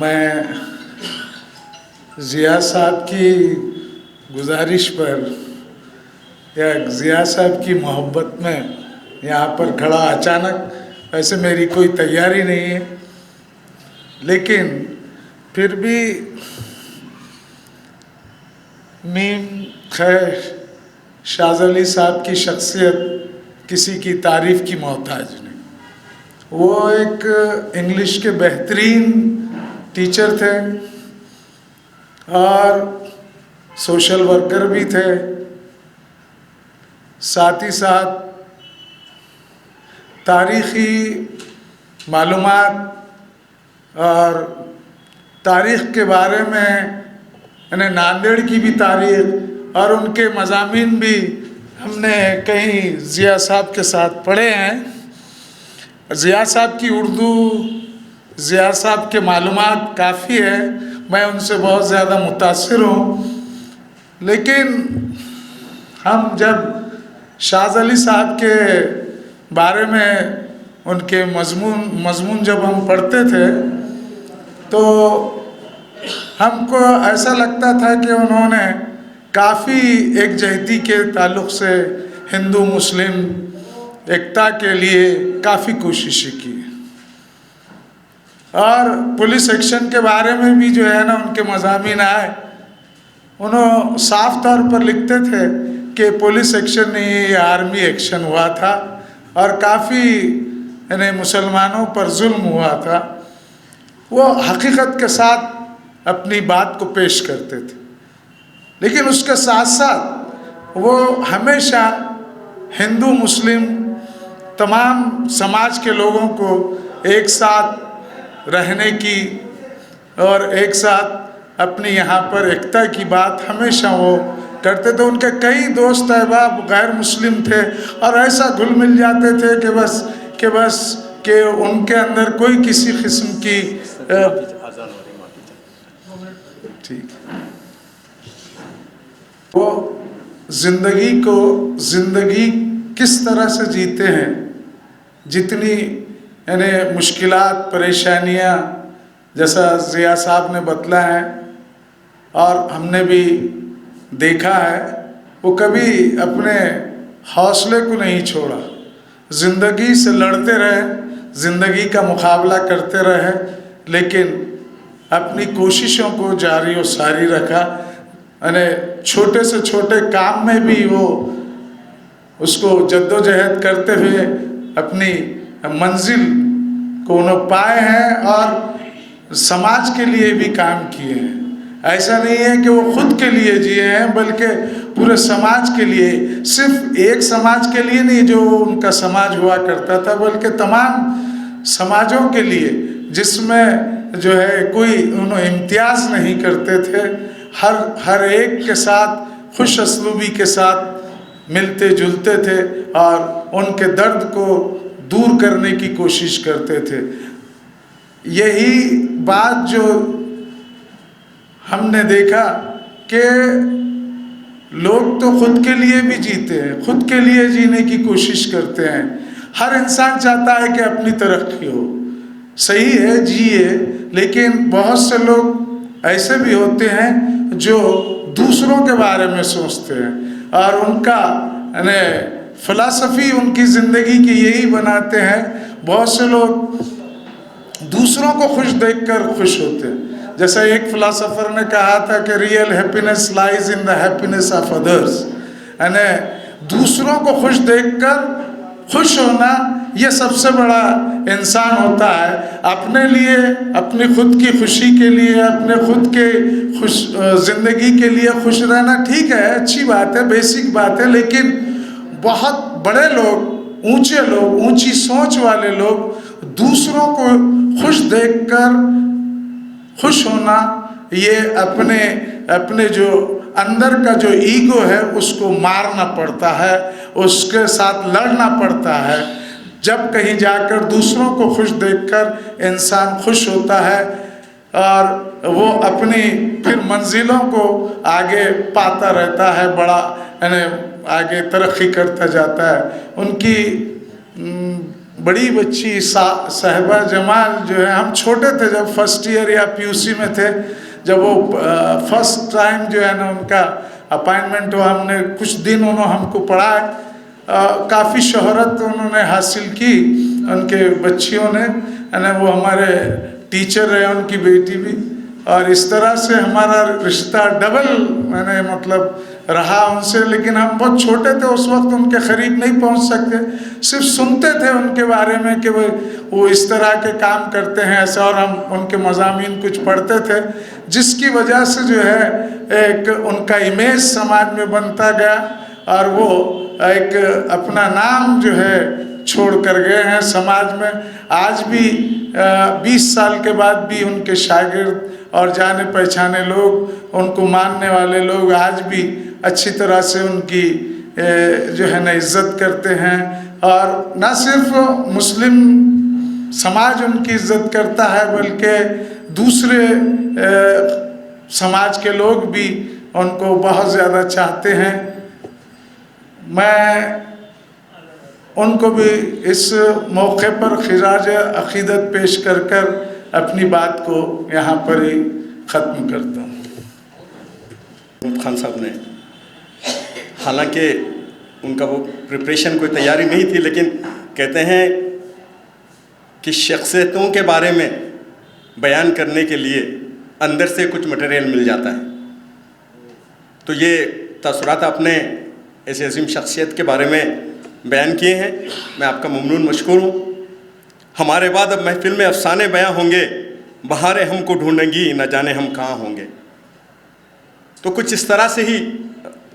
میں ضیاء صاحب کی گزارش پر یا ضیاء صاحب کی محبت میں یہاں پر کھڑا اچانک, ویسے میری کوئی تیاری نہیں ہے, لیکن پھر بھی میم خیر شاز علی صاحب کی شخصیت کسی کی تعریف کی محتاج نہیں. وہ ایک انگلش کے بہترین ٹیچر تھے اور سوشل ورکر بھی تھے, ساتھ ہی ساتھ تاریخی معلومات اور تاریخ کے بارے میں یعنی ناندیڑ کی بھی تاریخ اور ان کے مضامین بھی ہم نے کہیں ضیاء صاحب کے ساتھ پڑھے ہیں. ضیاء صاحب کی اردو, ضیاء صاحب کے معلومات کافی ہے, میں ان سے بہت زیادہ متاثر ہوں. لیکن ہم جب شاز علی صاحب کے بارے میں ان کے مضمون جب ہم پڑھتے تھے تو ہم کو ایسا لگتا تھا کہ انہوں نے کافی ایک جہتی کے تعلق سے ہندو مسلم ایکتا کے لیے کافی کوششیں کی. اور پولیس ایکشن کے بارے میں بھی جو ہے نا ان کے مضامین آئے, انہوں صاف طور پر لکھتے تھے کہ پولیس ایکشن نہیں یہ آرمی ایکشن ہوا تھا اور کافی یعنی مسلمانوں پر ظلم ہوا تھا. وہ حقیقت کے ساتھ اپنی بات کو پیش کرتے تھے, لیکن اس کے ساتھ ساتھ وہ ہمیشہ ہندو مسلم تمام سماج کے لوگوں کو ایک ساتھ رہنے کی اور ایک ساتھ اپنی یہاں پر ایکتا کی بات ہمیشہ وہ کرتے تھے. ان کے کئی دوست احباب غیر مسلم تھے اور ایسا گھل مل جاتے تھے کہ بس ان کے اندر کوئی کسی قسم کی ٹھیک وہ زندگی کس طرح سے جیتے ہیں, جتنی یعنی مشکلات پریشانیاں جیسا ضیاء صاحب نے بتلا ہے اور ہم نے بھی دیکھا ہے, وہ کبھی اپنے حوصلے کو نہیں چھوڑا, زندگی سے لڑتے رہے, زندگی کا مقابلہ کرتے رہے, لیکن اپنی کوششوں کو جاری و ساری رکھا. یعنی چھوٹے سے چھوٹے کام میں بھی وہ اس کو جد و جہد کرتے ہوئے اپنی منزل کو انہوں پائے ہیں اور سماج کے لیے بھی کام کیے ہیں. ایسا نہیں ہے کہ وہ خود کے لیے جیے ہیں بلکہ پورے سماج کے لیے, صرف ایک سماج کے لیے نہیں جو ان کا سماج ہوا کرتا تھا بلکہ تمام سماجوں کے لیے, جس میں جو ہے کوئی انہوں امتیاز نہیں کرتے تھے, ہر ایک کے ساتھ خوش اسلوبی کے ساتھ ملتے جلتے تھے اور ان کے درد کو دور کرنے کی کوشش کرتے تھے. یہی بات جو ہم نے دیکھا کہ لوگ تو خود کے لیے بھی جیتے ہیں, خود کے لیے جینے کی کوشش کرتے ہیں. ہر انسان چاہتا ہے کہ اپنی ترقی ہو, صحیح ہے جیے, لیکن بہت سے لوگ ایسے بھی ہوتے ہیں جو دوسروں کے بارے میں سوچتے ہیں اور ان کا یعنی فلسفی ان کی زندگی کی یہی بناتے ہیں. بہت سے لوگ دوسروں کو خوش دیکھ کر خوش ہوتے ہیں. جیسا ایک فلسفر نے کہا تھا کہ real happiness لائز in the happiness of others, یعنی دوسروں کو خوش دیکھ کر خوش ہونا یہ سب سے بڑا انسان ہوتا ہے. اپنے لیے اپنی خود کی خوشی کے لیے اپنے خود کے زندگی کے لیے خوش رہنا ٹھیک ہے, اچھی بات ہے, بیسک بات ہے, لیکن بہت بڑے لوگ, اونچے لوگ, اونچی سوچ والے لوگ دوسروں کو خوش دیکھ کر خوش ہونا, یہ اپنے جو اندر کا جو ایگو ہے اس کو مارنا پڑتا ہے, اس کے ساتھ لڑنا پڑتا ہے. جب کہیں جا کر دوسروں کو خوش دیکھ کر انسان خوش ہوتا ہے اور وہ اپنی پھر منزلوں کو آگے پاتا رہتا ہے، بڑا یعنی آگے ترقی کرتا جاتا ہے۔ ان کی بڑی بچی صاحبہ جمال جو ہے، ہم چھوٹے تھے جب فرسٹ ایئر یا پی یو سی میں تھے، جب وہ فرسٹ ٹائم جو ہے نا ان کا اپائنمنٹ ہوا، ہم نے کچھ دن انہوں ہم کو پڑھائے، کافی شہرت انہوں نے حاصل کی ان کے بچیوں نے، یعنی وہ ہمارے ٹیچر رہے، ان کی بیٹی بھی، اور اس طرح سے ہمارا رشتہ ڈبل میں مطلب رہا ان سے۔ لیکن ہم بہت چھوٹے تھے اس وقت، ان کے قریب نہیں پہنچ سکتے، صرف سنتے تھے ان کے بارے میں کہ وہ اس طرح کے کام کرتے ہیں ایسا، اور ہم ان کے مضامین کچھ پڑھتے تھے، جس کی وجہ سے جو ہے ایک ان کا امیج سماج میں بنتا گیا، اور وہ ایک اپنا نام جو ہے چھوڑ کر گئے ہیں سماج میں۔ آج بھی 20 سال کے بعد بھی ان کے شاگرد اور جانے پہچانے لوگ، ان کو ماننے والے لوگ آج بھی اچھی طرح سے ان کی جو ہے نا عزت کرتے ہیں، اور نہ صرف مسلم سماج ان کی عزت کرتا ہے بلکہ دوسرے سماج کے لوگ بھی ان کو بہت زیادہ چاہتے ہیں۔ میں ان کو بھی اس موقع پر خراج عقیدت پیش کر کر اپنی بات کو یہاں پر ہی ختم کرتا ہوں۔ محمود خان صاحب نے، حالانکہ ان کا وہ پریپریشن کوئی تیاری نہیں تھی، لیکن کہتے ہیں کہ شخصیتوں کے بارے میں بیان کرنے کے لیے اندر سے کچھ مٹیریل مل جاتا ہے، تو یہ تاثرات اپنے ایسے عظیم شخصیت کے بارے میں بیان کیے ہیں۔ میں آپ کا ممنون مشکور ہوں۔ ہمارے بعد اب محفل میں افسانے بیاں ہوں گے، بہاریں ہم کو ڈھونڈیں گی، نہ جانے ہم کہاں ہوں گے۔ تو کچھ اس طرح سے ہی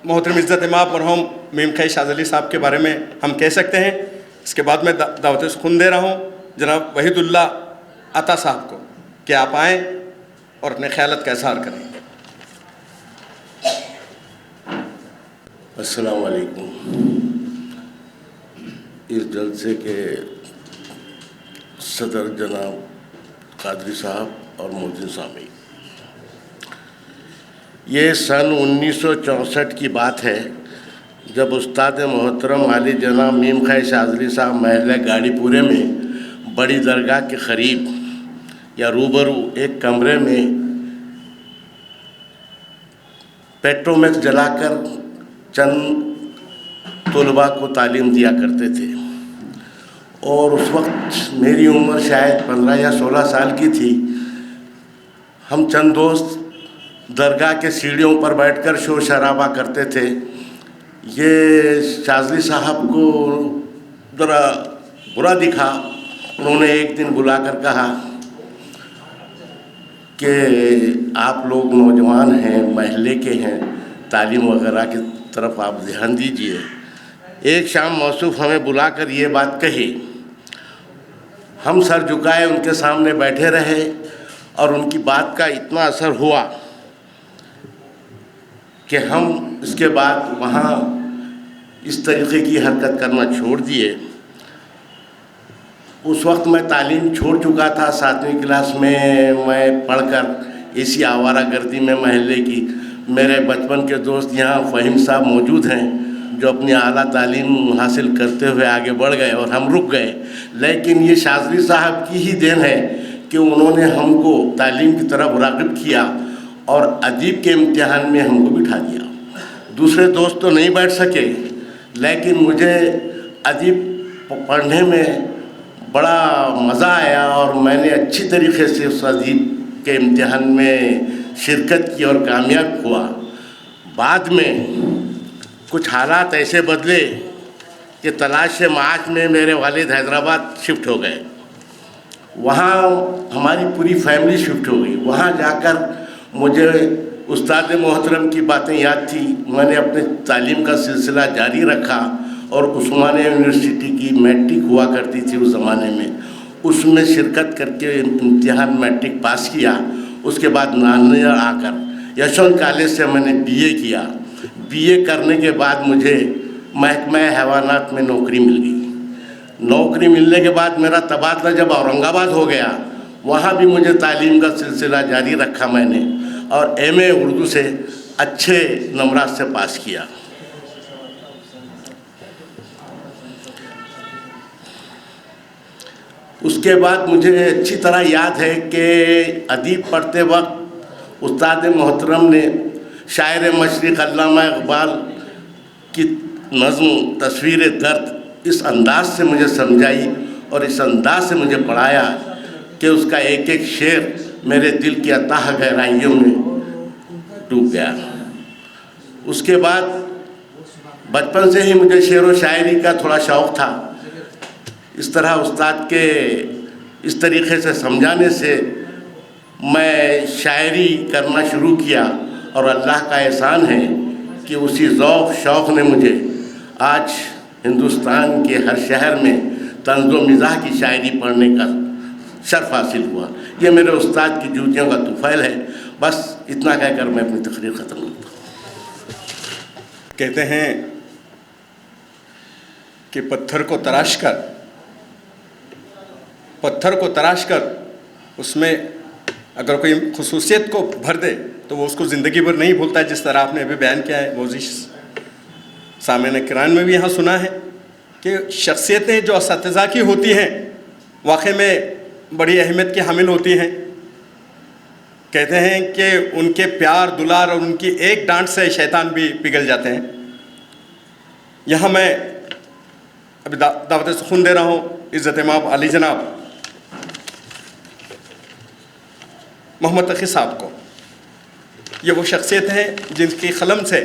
محترم عزت مآب مرحوم میم خی شاذلی صاحب کے بارے میں ہم کہہ سکتے ہیں۔ اس کے بعد میں دعوت سخن دے رہا ہوں جناب وحید اللہ عطا صاحب کو کہ آپ آئیں اور اپنے خیالات کا اظہار کریں۔ السلام علیکم۔ اس جلسے کے صدر جناب قادری صاحب اور محسن سامی، یہ سن 1964 کی بات ہے جب استاد محترم علی جناب میم خی شاذلی صاحب محلہ گاڑی پورے میں بڑی درگاہ کے قریب یا روبرو ایک کمرے میں پیٹرومیکس جلا کر چند طلباء کو تعلیم دیا کرتے تھے، اور اس وقت میری عمر شاید 15 یا 16 سال کی تھی۔ ہم چند دوست درگاہ کے سیڑھیوں پر بیٹھ کر شور شرابہ کرتے تھے۔ یہ شاذلی صاحب کو ذرا برا دکھا، انہوں نے ایک دن بلا کر کہا کہ آپ لوگ نوجوان ہیں، محلے کے ہیں، تعلیم وغیرہ کی طرف آپ دھیان دیجئے۔ ایک شام موصوف ہمیں بلا کر یہ بات کہی، ہم سر جھکائے ان کے سامنے بیٹھے رہے، اور ان کی بات کا اتنا اثر ہوا کہ ہم اس کے بعد وہاں اس طریقے کی حرکت کرنا چھوڑ دیے۔ اس وقت میں تعلیم چھوڑ چکا تھا، 7ویں کلاس میں میں پڑھ کر اسی آوارہ گردی میں محلے کی۔ میرے بچپن کے دوست یہاں فہیم صاحب موجود ہیں جو اپنی اعلیٰ تعلیم حاصل کرتے ہوئے آگے بڑھ گئے اور ہم رک گئے، لیکن یہ شاذلی صاحب کی ہی دین ہے کہ انہوں نے ہم کو تعلیم کی طرف راغب کیا اور ادیب کے امتحان میں ہم کو بٹھا دیا۔ دوسرے دوست تو نہیں بیٹھ سکے، لیکن مجھے ادیب پڑھنے میں بڑا مزہ آیا، اور میں نے اچھی طریقے سے اس ادیب کے امتحان میں شرکت کی اور کامیاب ہوا۔ بعد میں کچھ حالات ایسے بدلے کہ تلاش معاش میں میرے والد حیدرآباد شفٹ ہو گئے، وہاں ہماری پوری فیملی شفٹ ہو گئی۔ وہاں جا کر مجھے استاد محترم کی باتیں یاد تھی، میں نے اپنے تعلیم کا سلسلہ جاری رکھا، اور عثمانیہ یونیورسٹی کی میٹرک ہوا کرتی تھی اس زمانے میں، اس میں شرکت کر کے امتحان میٹرک پاس کیا۔ اس کے بعد نانیہ آ کر یشونت کالج سے میں نے BA کیا۔ BA کرنے کے بعد مجھے محکمہ حیوانات میں نوکری مل گئی۔ नौकरी मिलने के बाद मेरा तबादला जब औरंगाबाद हो गया, वहाँ भी मुझे तालीम का सिलसिला जारी रखा मैंने, और एमए उर्दू से अच्छे नंबरात से पास किया। उसके बाद मुझे अच्छी तरह याद है कि अदीब पढ़ते वक्त उस्ताद मोहतरम ने शायर मशरिक़ अल्लामा इक़बाल की नज़्म तस्वीर दर्द इस अंदाज से मुझे समझाई और इस अंदाज से मुझे पढ़ाया कि उसका एक एक शेर मेरे दिल की अताह गहराइयों में डूब गया। उसके बाद बचपन से ही मुझे शेर व शायरी का थोड़ा शौक़ था। इस तरह उस्ताद के इस तरीक़े से समझाने से मैं शायरी करना शुरू किया, और अल्लाह का एहसान है कि उसी ज़ौक़ शौक़ ने मुझे आज हिंदुस्तान के हर शहर में तंज़ व मिज़ाह की शायरी पढ़ने का शर्फ़ हासिल हुआ। ये मेरे उस्ताद की जूतियों का तुफ़ैल है। बस इतना कहकर मैं अपनी तकरीर ख़त्म करता हूँ। कहते हैं कि पत्थर को तराश कर उसमें अगर कोई खुसूसियत को भर दे तो वो उसको ज़िंदगी भर नहीं भूलता है, जिस तरह आपने अभी बयान किया है। मौज़ी सामने किरान में भी यहाँ सुना है कि शख्सियतें जो असातिज़ा की होती हैं वाक़ई में बड़ी अहमियत की हामिल होती हैं। कहते हैं कि उनके प्यार दुलार और उनकी एक डांट से शैतान भी पिघल जाते हैं। यहाँ मैं अभी दावत सुखून दे रहा हूँ इज़्ज़त माब अली जनाब मोहम्मद तक़ी साहब को। ये वो शख्सियत हैं जिनकी कलम से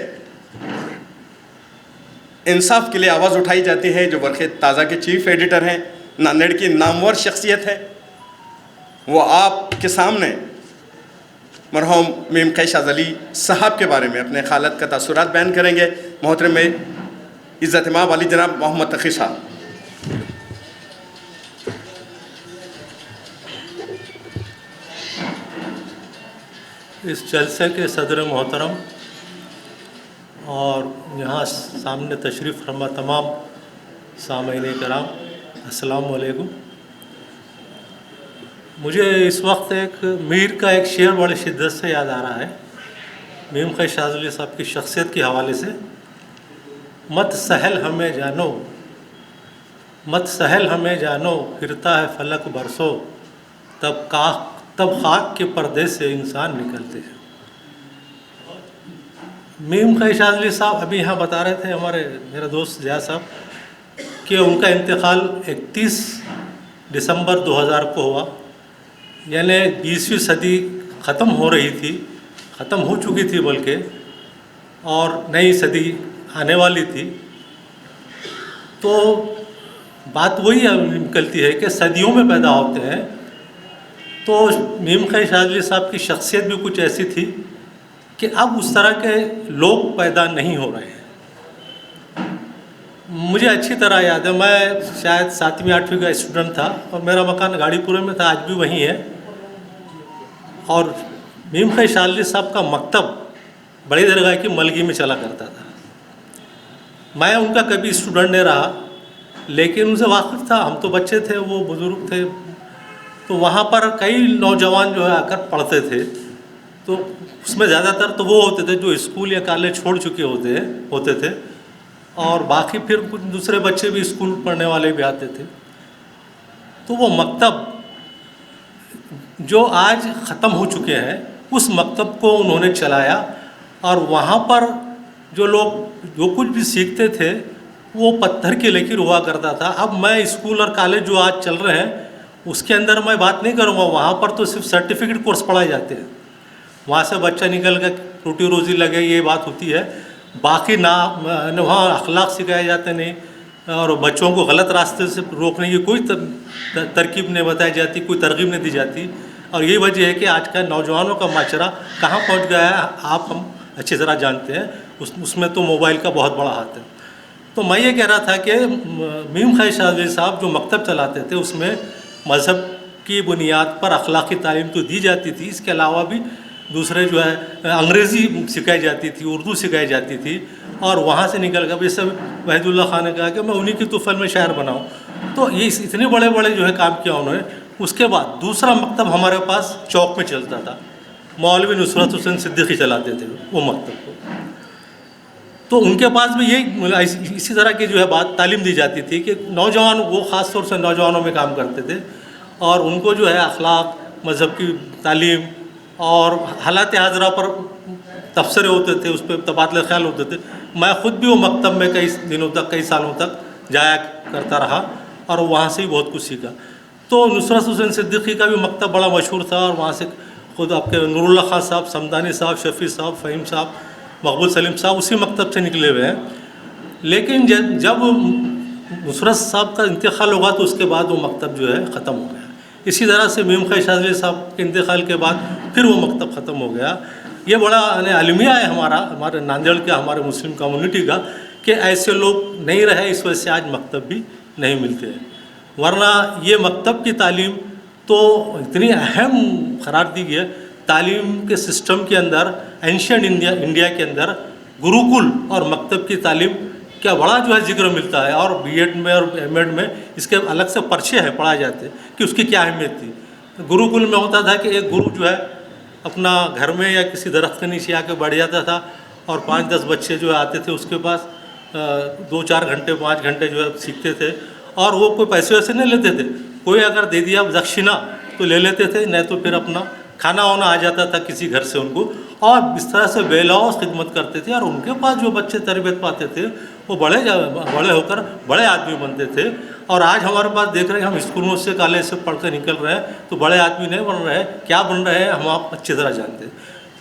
इंसाफ के लिए आवाज़ उठाई जाती है, जो वर्क़े ताज़ा के चीफ़ एडिटर हैं, नांदेड़ की नामवर शख्सियत है। वो आपके सामने मरहूम मीम क़ै शाज़ली साहब के बारे में अपने खालत का तासुरात बयान करेंगे। मोहतरम इज़्ज़त माब अली जनाब मोहम्मद तक़ी साहब। इस जलसे के सदर मोहतरम और यहाँ सामने तशरीफ़ फरमा तमाम सामईन कराम, अस्सलामु अलैकुम। मुझे इस वक्त एक मीर का एक शेर बड़ी शिद्दत से याद आ रहा है, मीम क़ै शाज़ली साहब की शख्सियत के हवाले से। मत सहल हमें जानो, मत सहल हमें जानो, फिरता है फलक बरसों, तब खाक के पर्दे से इंसान निकलते हैं। मीम क़ै शाज़ली साहब अभी यहाँ बता रहे थे मेरा दोस्त ज़िया साहब कि उनका इंतकाल 31 दिसंबर 2000 को हुआ, यानी 20वीं सदी ख़त्म हो रही थी, ख़त्म हो चुकी थी बल्कि, और नई सदी आने वाली थी। तो बात वही निकलती है कि सदियों में पैदा होते हैं। तो मीम क़ै शाज़ली साहब की शख्सियत भी कुछ ऐसी थी कि अब उस तरह के लोग पैदा नहीं हो रहे हैं। मुझे अच्छी तरह याद है, मैं शायद 7वीं 8वीं का स्टूडेंट था और मेरा मकान गाड़ीपुरे में था, आज भी वहीं है। और मीम क़ै शाज़ली साहब का मकतब बड़ी दरगाह की मलगी में चला करता था। मैं उनका कभी स्टूडेंट नहीं रहा, लेकिन उनसे वाकिफ़ था। हम तो बच्चे थे, वो बुज़ुर्ग थे। तो वहाँ पर कई नौजवान जो है आकर पढ़ते थे। तो उसमें ज़्यादातर तो वो होते थे जो स्कूल या कॉलेज छोड़ चुके होते थे, और बाकी फिर कुछ दूसरे बच्चे भी स्कूल पढ़ने वाले भी आते थे। तो वो मकतब जो आज ख़त्म हो चुके हैं, उस मकतब को उन्होंने चलाया, और वहाँ पर जो लोग जो कुछ भी सीखते थे वो पत्थर की लकीर हुआ करता था। अब मैं स्कूल और कॉलेज जो आज चल रहे हैं उसके अंदर मैं बात नहीं करूँगा, वहाँ पर तो सिर्फ सर्टिफिकेट कोर्स पढ़ाए जाते हैं। वहाँ से बच्चा निकल कर रोटी रोज़ी लगे, ये बात होती है। बाकी ना वहाँ अखलाक सिखाए जाते नहीं, और बच्चों को गलत रास्ते से रोकने की कोई तरकीब नहीं बताई जाती, कोई तरगीब नहीं दी जाती। और यही वजह है कि आज का नौजवानों का माशरा कहाँ पहुँच गया है, हम अच्छी तरह जानते हैं। उसमें तो मोबाइल का बहुत बड़ा हाथ है। तो मैं ये कह रहा था कि मीम क़ै शाज़ली साहब जो मकतब चलाते थे उसमें मज़हब की बुनियाद पर अखलाकी तालीम तो दी जाती थी, इसके अलावा भी दूसरे जो है अंग्रेज़ी सिखाई जाती थी, उर्दू सिखाई जाती थी। और वहाँ से निकल कर जैसे वहीदुल्लाह खान ने कहा कि मैं उन्हीं की तुफ़ैल में शायर बनाऊँ, तो ये इतने बड़े बड़े जो है काम किया उन्होंने। उसके बाद दूसरा मकतब हमारे पास चौक में चलता था, मौलवी नुसरत हुसैन सिद्दीकी चलाते थे वो मकतब को। तो उनके पास भी यही इसी तरह की जो है बात तालीम दी जाती थी कि नौजवान, वो ख़ास तौर से नौजवानों में काम करते थे और उनको जो है अखलाक, मज़हब की तालीम और हालात हाजरा पर तबसरे होते थे, उस पर तबादला ख्याल होते थे। मैं ख़ुद भी वो मकतब में कई दिनों तक, कई सालों तक जाया करता रहा और वहाँ से ही बहुत कुछ सीखा। तो नुसरत हुसैन सिद्दीकी का भी मकतब बड़ा मशहूर था और वहाँ से ख़ुद आपके नूरुल्लाह खान साहब, समदानी साहब, शफ़ी साहब, फ़हीम साहब, मकबूल सलीम साहब उसी मकतब से निकले हुए हैं। लेकिन जब नुसरत साहब का इंतकाल होगा तो उसके बाद वो मकतब जो है ख़त्म हो गया। इसी तरह से मीम ख़ै शाज़ली साहब के इंतकाल के बाद फिर वो मकतब ख़त्म हो गया। ये बड़ा अलमिया है हमारे नांदेड़ के, हमारे मुस्लिम कम्युनिटी का, कि ऐसे लोग नहीं रहे, इस वजह से आज मकतब भी नहीं मिलते हैं। वरना ये मकतब की तालीम तो इतनी अहम करार दी गई है। तालीम के सिस्टम के अंदर एंशियंट इंडिया के अंदर गुरुकुल और मकतब की तालीम क्या बड़ा जो है जिक्र मिलता है, और बीएड में और एमएड में इसके अलग से पर्चे हैं, पढ़ाए जाते कि उसकी क्या अहमियत थी। गुरुकुल में होता था कि एक गुरु जो है अपना घर में या किसी दरख्त के नीचे आके बैठ जाता था और 5-10 बच्चे जो आते थे उसके पास 2-4 घंटे 5 घंटे जो है सीखते थे, और वो कोई पैसे वैसे नहीं लेते थे। कोई अगर दे दिया दक्षिणा तो ले लेते थे, नहीं तो फिर अपना खाना वाना आ जाता था किसी घर से उनको, और इस तरह से बेलौस खिदमत करते थे। और उनके पास जो बच्चे तरबियत पाते थे वो बड़े होकर बड़े आदमी बनते थे। और आज हमारे पास देख रहे हैं, हम स्कूलों से, कॉलेज से पढ़ कर निकल रहे हैं तो बड़े आदमी नहीं बन रहे हैं, क्या बन रहे हैं हम आप अच्छी तरह जानते हैं।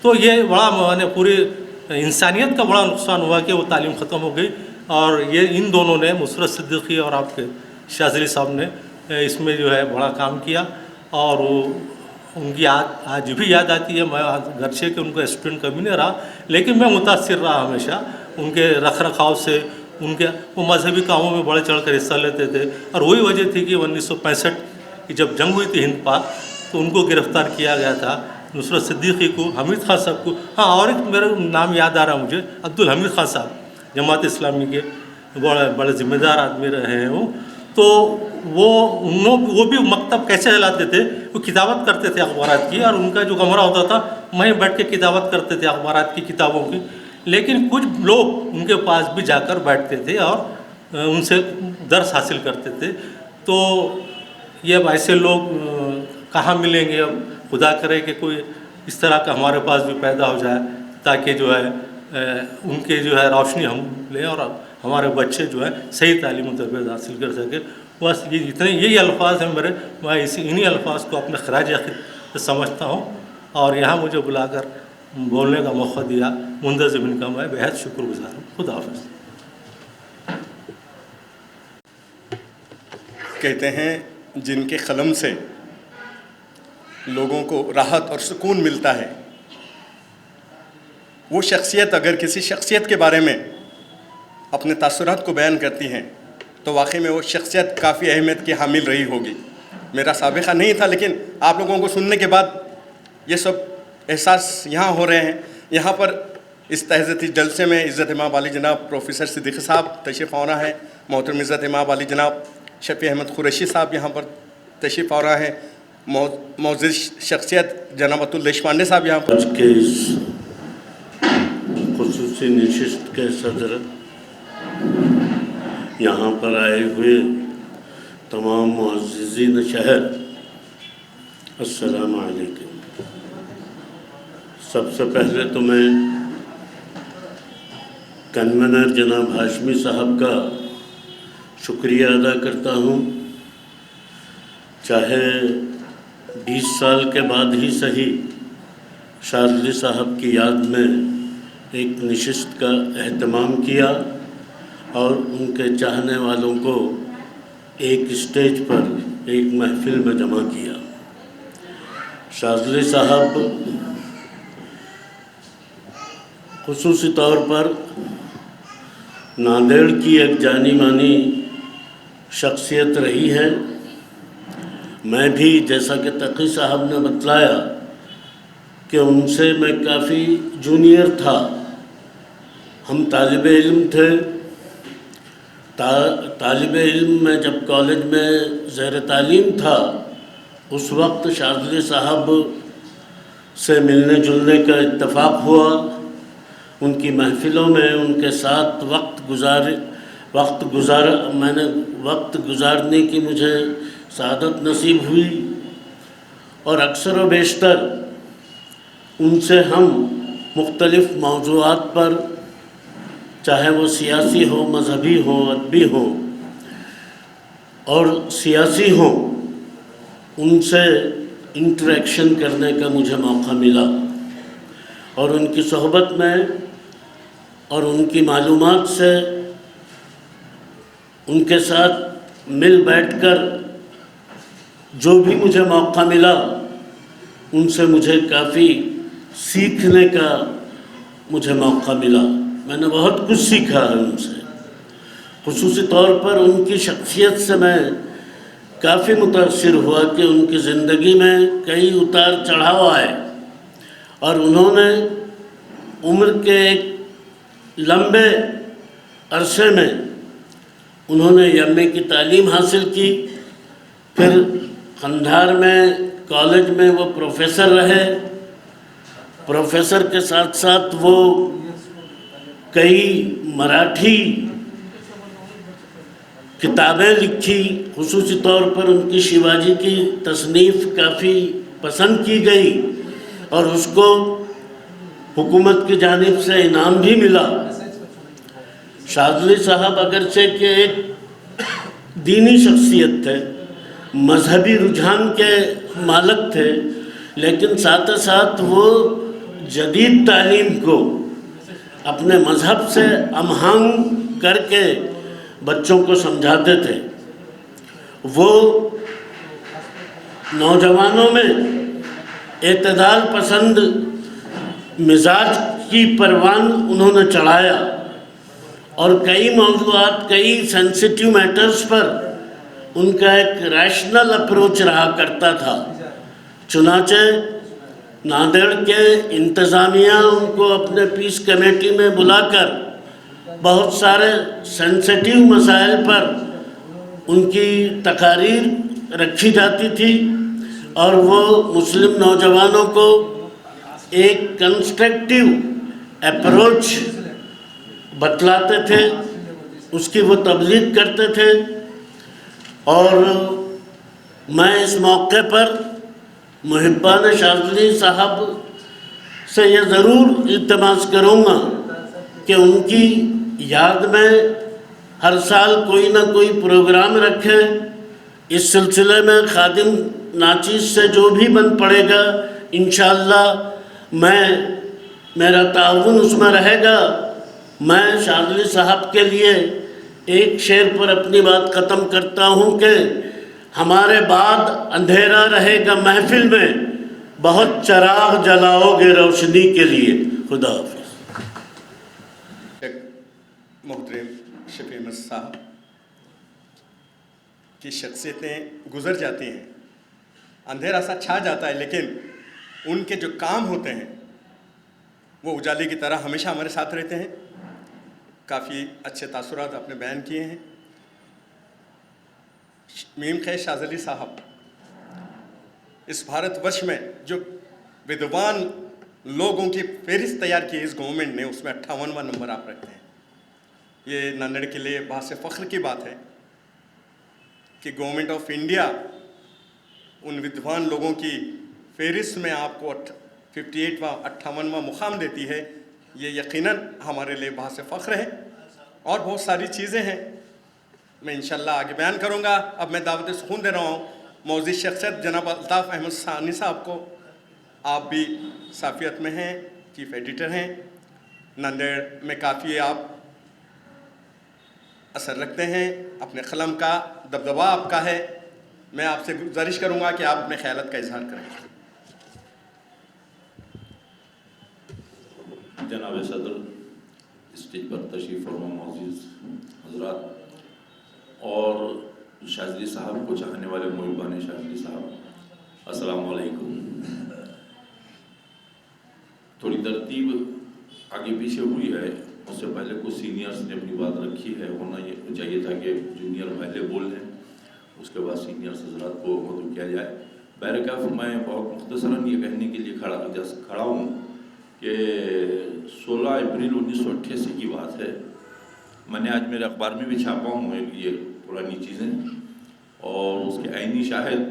तो ये बड़ा माने पूरी इंसानियत का बड़ा नुकसान हुआ कि वो तालीम ख़त्म हो गई। और ये इन दोनों ने, नुसरत सिद्दीकी और आपके शाज़ली साहब ने इसमें जो है बड़ा काम किया। और वो उनकी आज भी याद आती है। मैं घर से कि उनको स्टूडेंट कभी नहीं रहा, लेकिन मैं मुतासिर रहा हमेशा उनके रख रखाव से। उनके वो मजहबी कामों में बढ़ चढ़ कर हिस्सा लेते थे, और वही वजह थी कि 1965 की जब जंग हुई थी हिंद पाक, तो उनको गिरफ़्तार किया गया था, नुसरत सिद्दीकी को, हमीद खान साहब को। हाँ, और एक मेरा नाम याद आ रहा मुझे, अब्दुल हमीद खान साहब, जमात इस्लामी के बड़े ज़िम्मेदार आदमी रहे हैं वो। तो वो भी मकतब कैसे चलाते थे, वो किताबत करते थे अखबारात की, और उनका जो कमरा होता था वहीं बैठ के किताबत करते थे अखबारात की, किताबों की। लेकिन कुछ लोग उनके पास भी जाकर बैठते थे और उनसे दर्स हासिल करते थे। तो ये अब ऐसे लोग कहाँ मिलेंगे? अब खुदा करे कि कोई इस तरह का हमारे पास भी पैदा हो जाए, ताकि जो है उनके जो है रोशनी हम लें और हमारे बच्चे जो है सही तालीम और तरबियत हासिल कर सके। बस यही अल्फाज हैं मेरे। मैं इन्हीं अल्फाज को अपने खराज अक़ीदत समझता हूँ, और यहाँ मुझे बुलाकर बोलने का मौका दिया, मुंतज़िम इनका मैं बेहद शुक्रगुज़ार हूँ। खुदा हाफ़िज़। कहते हैं जिनके कलम से लोगों को राहत और सुकून मिलता है, वो शख्सियत अगर किसी शख्सियत के बारे में अपने तासुरात को बयान करती हैं तो वाकई में वो शख्सियत काफ़ी अहमियत की हामिल रही होगी। मेरा साबिक़ा नहीं था, लेकिन आप लोगों को सुनने के बाद ये सब एहसास यहाँ हो रहे हैं। यहाँ पर इस तहज़ती जलसे में इज़्ज़त इमाम आली जनाब प्रोफेसर सिद्दीकी साहब तशरीफ़ आवरा है, मोहतरम इज़्ज़त इमाम आली जनाब शफ़ी अहमद कुरैशी साहब यहाँ पर तशरीफ़ आवरा है, मौजूद शख्सियत जनाब अतुल देशपांडे साहब यहाँ पर। आज के इस खुसूसी नशिस्त के सदर, यहाँ पर आए हुए तमाम मुअज़्ज़िज़ीन शहर, अस्सलामु अलैकुम। सबसे पहले तो मैं कन्वेनर जनाब हाशमी साहब का शुक्रिया अदा करता हूँ। चाहे 20 साल के बाद ही सही, शाज़ली साहब की याद में एक नशिस्त का एहतमाम किया और उनके चाहने वालों को एक स्टेज पर, एक महफिल में जमा किया। शाज़ली साहब खुसूसी तौर पर नांदेड़ की एक जानी मानी शख्सियत रही है। मैं भी, जैसा कि तक़ी साहब ने बतलाया कि उनसे मैं काफ़ी जूनियर था, हम तालिब इल्म थे। طالب علم میں جب کالج میں زیر تعلیم تھا اس وقت شاذلی صاحب سے ملنے جلنے کا اتفاق ہوا، ان کی محفلوں میں ان کے ساتھ وقت گزارنے کی مجھے سعادت نصیب ہوئی، اور اکثر و بیشتر ان سے ہم مختلف موضوعات پر، چاہے وہ سیاسی ہو، مذہبی ہو، ادبی ہو اور سیاسی ہوں، ان سے انٹریکشن کرنے کا مجھے موقع ملا، اور ان کی صحبت میں اور ان کی معلومات سے، ان کے ساتھ مل بیٹھ کر جو بھی مجھے موقع ملا ان سے مجھے کافی سیکھنے کا مجھے موقع ملا۔ میں نے بہت کچھ سیکھا ہے ان سے، خصوصی طور پر ان کی شخصیت سے میں کافی متاثر ہوا کہ ان کی زندگی میں کئی اتار چڑھاؤ آئے، اور انہوں نے عمر کے ایک لمبے عرصے میں انہوں نے ایم اے کی تعلیم حاصل کی، پھر قندھار میں کالج میں وہ پروفیسر رہے، پروفیسر کے ساتھ ساتھ وہ کئی مراٹھی کتابیں لکھی، خصوصی طور پر ان کی شیواجی کی تصنیف کافی پسند کی گئی اور اس کو حکومت کی جانب سے انعام بھی ملا۔ شاذلی صاحب اگرچہ کہ ایک دینی شخصیت تھے، مذہبی رجحان کے مالک تھے، لیکن ساتھ ساتھ وہ جدید تعلیم کو اپنے مذہب سے ہم کر کے بچوں کو سمجھاتے تھے۔ وہ نوجوانوں میں اعتدال پسند مزاج کی پروان انہوں نے چڑھایا، اور کئی موضوعات، کئی سینسٹیو میٹرز پر ان کا ایک ریشنل اپروچ رہا کرتا تھا۔ چنانچہ ناندیڑ کے انتظامیہ ان کو اپنے پیس کمیٹی میں بلا کر بہت سارے سینسٹیو مسائل پر ان کی تقاریر رکھی جاتی تھی، اور وہ مسلم نوجوانوں کو ایک کنسٹرکٹیو اپروچ بتلاتے تھے، اس کی وہ تبلیغ کرتے تھے۔ اور میں اس موقع پر محبان شاذلی صاحب سے یہ ضرور التماس کروں گا کہ ان کی یاد میں ہر سال کوئی نہ کوئی پروگرام رکھے۔ اس سلسلے میں خادم ناچیز سے جو بھی بن پڑے گا انشاءاللہ میرا تعاون اس میں رہے گا۔ میں شاذلی صاحب کے لیے ایک شعر پر اپنی بات ختم کرتا ہوں کہ ہمارے بعد اندھیرا رہے گا محفل میں، بہت چراغ جلاؤ گے روشنی کے لیے۔ خدا حافظ۔ ایک محترم شفیع احمد صاحب کی شخصیتیں گزر جاتی ہیں، اندھیرا سا چھا جاتا ہے، لیکن ان کے جو کام ہوتے ہیں وہ اجالے کی طرح ہمیشہ ہمارے ساتھ رہتے ہیں۔ کافی اچھے تاثرات آپ نے بیان کیے ہیں۔ میم خیر شاذلی صاحب اس بھارت ورش میں جو ودوان لوگوں کی فہرست تیار کی ہے اس گورنمنٹ نے، اس میں 58واں نمبر آپ رکھتے ہیں۔ یہ ناندیڑ کے لیے باعث فخر کی بات ہے کہ گورنمنٹ آف انڈیا ان ودوان لوگوں کی فہرست میں آپ کو 58واں مقام دیتی ہے۔ یہ یقیناً ہمارے لیے باعث فخر ہے، اور بہت ساری چیزیں ہیں میں انشاءاللہ آگے بیان کروں گا۔ اب میں دعوت سخن دے رہا ہوں معزز شخصیت جناب الطاف احمد ثانی صاحب کو۔ آپ بھی صحافیت میں ہیں، چیف ایڈیٹر ہیں، ناندیڑ میں کافی آپ اثر رکھتے ہیں، اپنے قلم کا دبدبہ آپ کا ہے۔ میں آپ سے گزارش کروں گا کہ آپ اپنے خیالات کا اظہار کریں۔ جناب صدر، اسٹیج پر تشریف فرما معزز حضرات، اور شاذلی صاحب کو چاہنے والے محبان شاذلی صاحب، السلام علیکم۔ تھوڑی ترتیب آگے پیچھے ہوئی ہے، اس سے پہلے पहले कुछ सीनियर्स ने अपनी बात रखी है, होना ये चाहिए था कि जूनियर पहले बोल लें, उसके बाद सीनियर्स हजरात को मदऊ किया जाए। बैरकाफ मैं बहुत मुख्तसरन ये कहने के लिए खड़ा हूँ कि 16 अप्रैल 1988 की बात है। मैंने आज मेरे अखबार में भी छापा हूँ ये पुरानी चीज़ें, और उसके आइनी शाहिद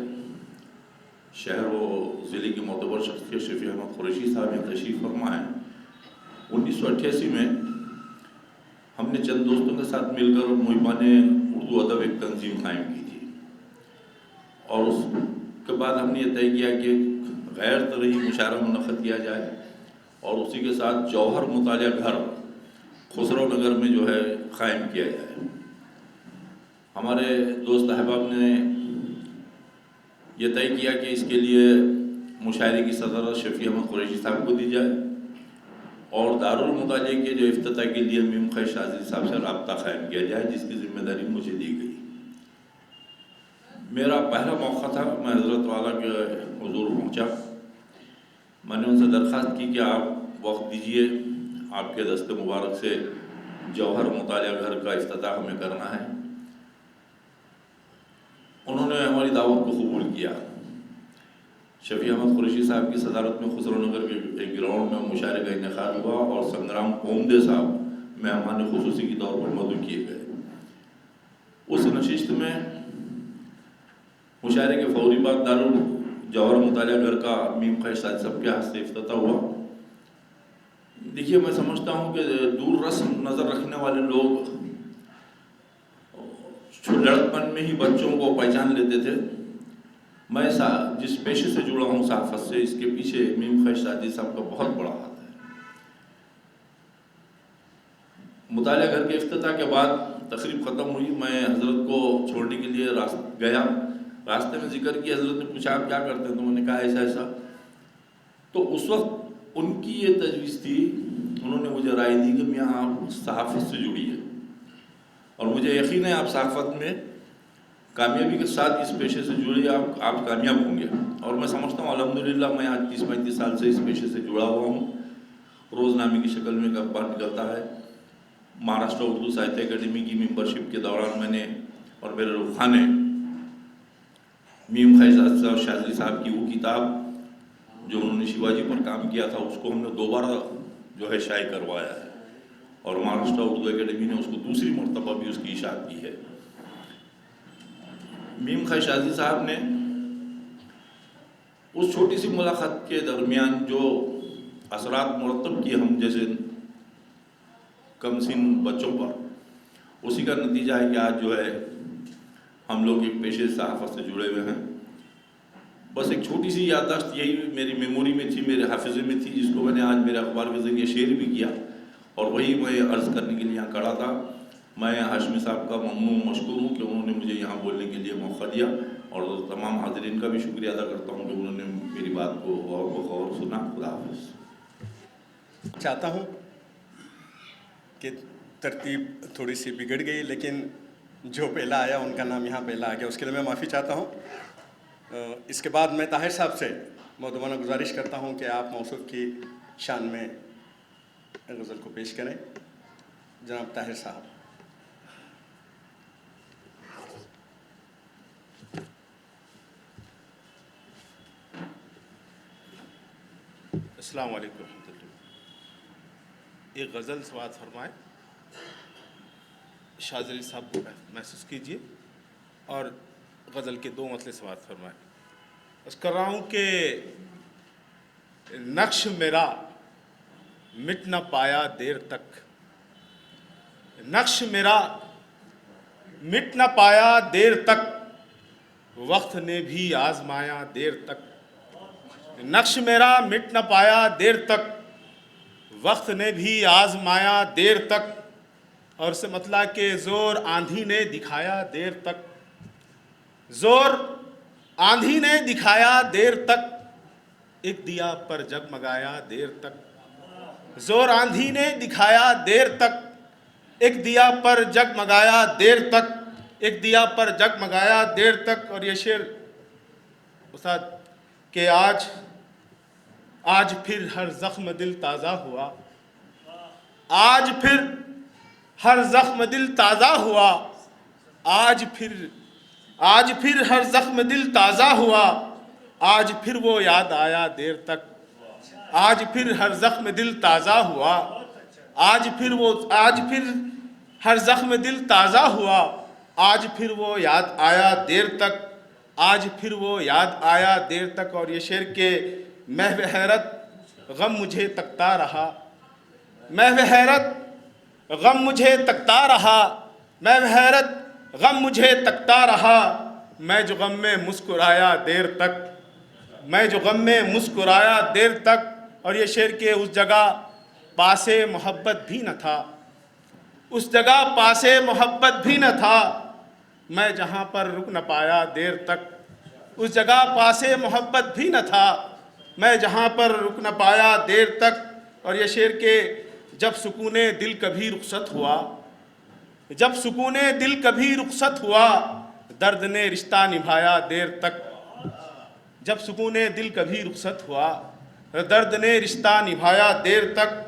शहर व ज़िले की मोतबर शख्सियत शफी अहमद कुरैशी साहब यहाँ तशरीफ़ फरमा है। 1988 में हमने चंद दोस्तों के साथ मिलकर मुहिबाने उर्दू अदब एक तंजीम कायम की थी, और उसके बाद हमने ये तय किया कि गैर तरही मुशायरा मुनक़्क़द किया जाए, और उसी के साथ जौहर मुतालिया घर खुसरो नगर में जो है कायम किया जाए। हमारे दोस्त अहबाब ने यह तय किया कि इसके लिए मुशायरे की सदर शफी अहमद कुरैशी साहब को दी जाए, और दारुल मुतालिया के जो इफ्तिताह के लिए मीम खैर शाज़ली साहब से रब्ता कायम किया जाए, जिसकी ज़िम्मेदारी मुझे दी गई। मेरा पहला मौका था, मैं हज़रत वाला के हुज़ूर पहुँचा। मैंने उनसे दरख्वास्त की कि आप वक्त दीजिए, आपके दस्ते मुबारक से जौहर मुतालिया घर का इफ्तिताह हमें करना है। उन्होंने हमारी दावत को कबूल किया। शफी अहमद कुरैशी साहब की सदारत में खुसरो नगर के एक ग्राउंड में मुशायरे का इनेकाद हुआ, और संग्राम कोमदे साहब मेहमान खुसूसी के तौर पर मदऊ किए गए। उस नशिस्त में मुशायरे के फौरी बाद दारुल जौहर मुतालिया घर का मीम खैर शाज़ली साहब के हाथ से इफ्तिताह हुआ। देखिए, मैं समझता हूँ कि दूर रस्म नज़र रखने वाले लोग लड़कपन में ही बच्चों को पहचान लेते थे। मैं जिस पेशे से जुड़ा हूँ सहाफ़त से, इसके पीछे मीम खैर शाज़ली साहब का बहुत बड़ा हाथ है। मुतालिया घर के इफ्तिताह के बाद तकरीब ख़त्म हुई, मैं हज़रत को छोड़ने के लिए गया। रास्ते में जिक्र किया, हज़रत ने पूछा आप क्या करते हैं, तो मैंने कहा ऐसा ऐसा। तो उस वक्त उनकी ये तजवीज़ थी, उन्होंने मुझे राय दी कि मियाँ आप सहाफ़त से जुड़िए, और मुझे यकीन है आप सहाफ़त में कामयाबी के साथ इस पेशे से जुड़िए, आप कामयाब होंगे। और मैं समझता हूँ अल्हम्दुलिल्लाह मैं आज 30-35 साल से इस पेशे से जुड़ा हुआ हूँ। रोज़नामे की शक्ल में एक अखबार निकलता है। महाराष्ट्र उर्दू साहित्य अकेडमी की मेंबरशिप के दौरान मैंने और मेरे रुखा ने मीम खैर शाज़ली साहब की वो किताब जो उन्होंने शिवाजी पर काम किया था, उसको हमने दोबारा जो है शाये करवाया है, और महाराष्ट्र उर्दू अकेडमी ने उसको दूसरी मरतबा भी उसकी इशाअत की है। मीम खैर शाज़ली साहब ने उस छोटी सी मुलाकात के दरमियान जो असरात मुरतब किए हम जैसे कम सिन बच्चों पर, उसी का नतीजा है कि आज जो है हम लोग एक पेशे सहाफ़त से जुड़े हुए हैं। बस एक छोटी सी याददाश्त यही मेरी मेमोरी में थी, मेरे हाफिज़े में थी, जिसको मैंने आज मेरे अखबार के ज़रिए शेयर भी किया, और वही मैं अर्ज़ करने के लिए यहाँ खड़ा था। मैं हाशमी साहब का ममनून मशकूर हूँ कि उन्होंने मुझे यहाँ बोलने के लिए मौका दिया, और तमाम हाज़रीन का भी शुक्रिया अदा करता हूँ कि उन्होंने मेरी बात को गौर बगौर सुना। खुदा हाफ़िज़। चाहता हूँ कि तरतीब थोड़ी सी बिगड़ गई, लेकिन जो पहला आया उनका नाम यहाँ पहला आ गया, उसके लिए मैं माफ़ी चाहता हूँ। इसके बाद मैं ताहिर साहब से मौदूबाना गुजारिश करता हूँ कि आप मौसूफ की शान में गज़ल को पेश करें। जनाब ताहिर साहब। अस्सलाम वालेकुम। एक गज़ल समाअत फरमाएँ, शाज़ली साहब को महसूस कीजिए, और गज़ल के दो मतले समाअत फरमाएँ। बस कर रहा हूँ कि नक्श मेरा मिट न पाया देर तक, नक्श मेरा मिट न पाया देर तक, वक्त ने भी आजमाया देर तक। नक्श मेरा मिट न पाया देर तक, वक्त ने भी आजमाया देर तक। और से मतलब कि ज़ोर आंधी ने दिखाया देर तक, ज़ोर आंधी ने दिखाया देर तक, एक दिया पर जगमगाया देर तक। ज़ोर आंधी ने दिखाया देर तक, एक दिया पर जगमगाया देर तक, एक दिया पर जगमगाया देर तक। और ये शेर उस्ताद कि आज फिर हर ज़ख्म दिल ताज़ा हुआ, आज फिर हर जख्म दिल ताज़ा हुआ, आज फिर हर जख्म दिल ताज़ा हुआ, आज फिर वो याद आया देर तक, आज फिर हर जख्म दिल ताज़ा हुआ, आज फिर हर जख्म दिल ताज़ा हुआ, आज फिर वो याद आया देर तक, आज फिर वो याद आया देर तक। और ये शेर के महव हैरत गम मुझे तकता रहा, महव हैरत गम मुझे तकता रहा, महव हैरत गम मुझे तकता रहा, मैं जो गम में मुस्कुराया देर तक, मैं जो गम में मुस्कुराया देर तक। और ये शेर के उस जगह पासे मोहब्बत भी न था, उस जगह पासे मोहब्बत भी न था, मैं जहाँ पर रुक न पाया देर तक, उस जगह पासे मोहब्बत भी न था, मैं जहाँ पर रुक न पाया देर तक। और ये शेर के जब सुकूने दिल कभी रुखसत हुआ, जब सुकूने दिल कभी रुखसत हुआ, दर्द ने रिश्ता निभाया देर तक, जब सुकूने दिल कभी रुखसत हुआ, दर्द ने रिश्ता निभाया देर तक।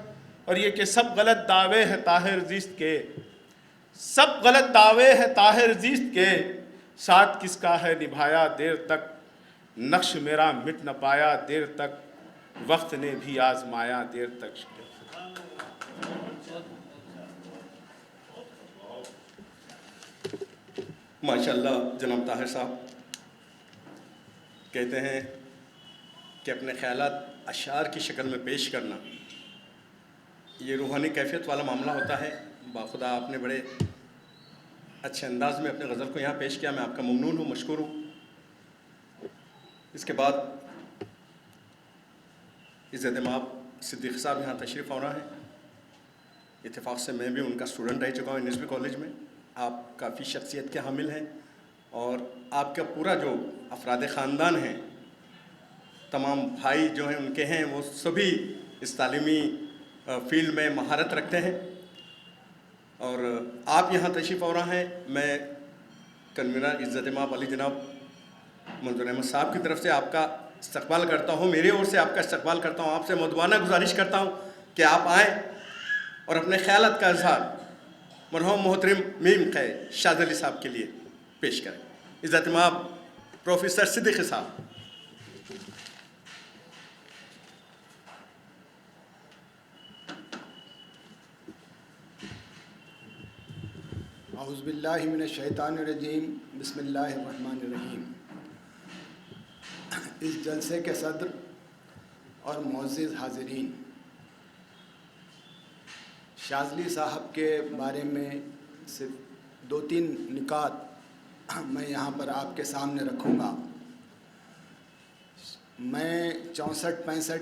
और ये कि सब गलत दावे हैं ताहिर जीस्त के, सब गलत दावे हैं ताहिर जीस्त के, साथ किसका है निभाया देर तक, नक्श मेरा मिट न पाया देर तक, वक्त ने भी आजमाया देर तक। माशाल्लाह जनाब ताहिर साहब कहते हैं कि अपने ख़यालात अशार की शक्ल में पेश करना ये रूहानी कैफियत वाला मामला होता है। बाखुदा आपने बड़े अच्छे अंदाज में अपने गज़ल को यहाँ पेश किया, मैं आपका ममनून हूँ, मशकूर हूँ। इसके बाद इज़्ज़त माब सिद्दीक़ साहब यहाँ तशरीफ़ आना है। इत्तेफाक से मैं भी उनका स्टूडेंट रह चुका हूँ NSB कॉलेज में। आप काफ़ी शख्सियत के हामिल हैं और आपका पूरा जो अफराद ख़ानदान हैं, तमाम भाई जो हैं उनके हैं, वो सभी इस तालीमी फ़ील्ड में महारत रखते हैं और आप यहाँ तशरीफ़ आवर हैं। मैं कन्वीनर इज़्ज़त माब अली जनाब मंजूर अहमद साहब की तरफ से आपका इस्तकबाल करता हूँ, मेरी ओर से आपका इस्तकबाल करता हूँ। आपसे मुदबाना गुजारिश करता हूँ कि आप आएँ और अपने ख़यालात का इज़हार मरहूम मोहतरम मीम कै शाज़ अली साहब के लिए पेश करें। इज़्ज़त माब प्रोफेसर सिद्दीक़ साहब। औज़ुबिल्लाहि मिनश्शैतानिर्रजीम, बिस्मिल्लाहिर्रहमानिर्रहीम। इस जलसे के सदर और मुअज़्ज़िज़ हाज़िरीन, शाज़ली साहब के बारे में सिर्फ 2-3 निकात मैं यहाँ पर आपके सामने रखूँगा। मैं 64-65